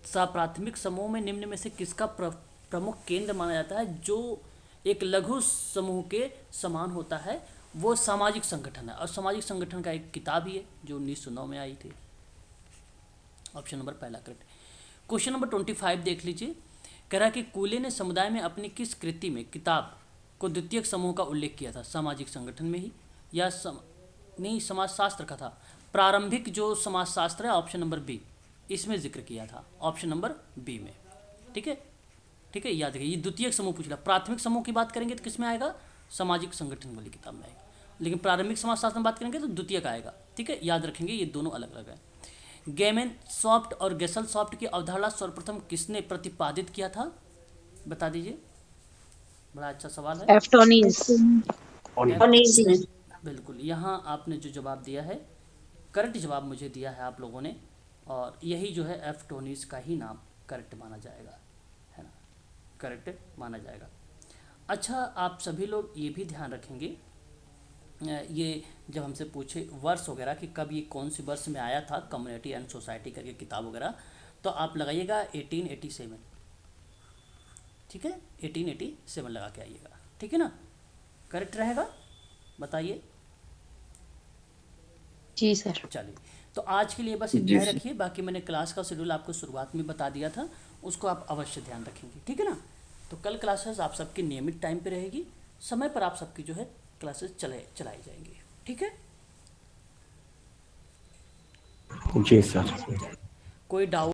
प्राथमिक समूह में निम्न में से किसका प्रमुख केंद्र माना जाता है, जो एक लघु समूह के समान होता है, वो सामाजिक संगठन है। और सामाजिक संगठन का एक किताब ही है जो 1909 में आई थी। ऑप्शन नंबर पहला करेक्ट। क्वेश्चन नंबर 25 देख लीजिए। कह रहा है कि कूले ने समुदाय में अपनी किस कृति में किताब को द्वितीयक समूह का उल्लेख किया था, सामाजिक संगठन में ही या नहीं समाजशास्त्र का था। प्रारंभिक जो समाजशास्त्र है ऑप्शन नंबर बी, इसमें जिक्र किया था, ऑप्शन नंबर बी में। ठीक है, ठीक है, याद रखिए। ये द्वितीयक समूह पूछ रहा, प्राथमिक समूह की बात करेंगे तो किस में आएगा, सामाजिक संगठन वाली किताब में आएगा, लेकिन प्रारंभिक समाजशास्त्र में बात करेंगे तो द्वितीयक आएगा। ठीक है, याद रखेंगे ये दोनों अलग अलग है। गेमेन सॉफ्ट और गेसल सॉफ्ट की अवधारणा सर्वप्रथम किसने प्रतिपादित किया था, बता दीजिए। बड़ा अच्छा सवाल है। एफ्टोनीज। ओनीज ने। बिल्कुल, यहाँ आपने जो जवाब दिया है करेक्ट जवाब मुझे दिया है आप लोगों ने, और यही जो है एफ्टोनीज का ही नाम करेक्ट माना जाएगा, है ना, करेक्ट माना जाएगा। अच्छा, आप सभी लोग ये भी ध्यान रखेंगे, ये जब हमसे पूछे वर्ष वगैरह कि कब ये कौन सी वर्ष में आया था, कम्युनिटी एंड सोसाइटी करके किताब वगैरह, तो आप लगाइएगा 1887। ठीक है, 1887 लगा के आइएगा। ठीक है ना, करेक्ट रहेगा, बताइए। जी सर। चलिए, तो आज के लिए बस जी इतना ही सर। रखिए। बाकी मैंने क्लास का शेड्यूल आपको शुरुआत में बता दिया था, उसको आप अवश्य ध्यान रखेंगे। ठीक है ना, तो कल क्लासेस आप सबकी नियमित टाइम पे रहेगी, समय पर आप सबकी जो है क्लासेस चलाई जाएंगी। ठीक है, जी सर। कोई डाउट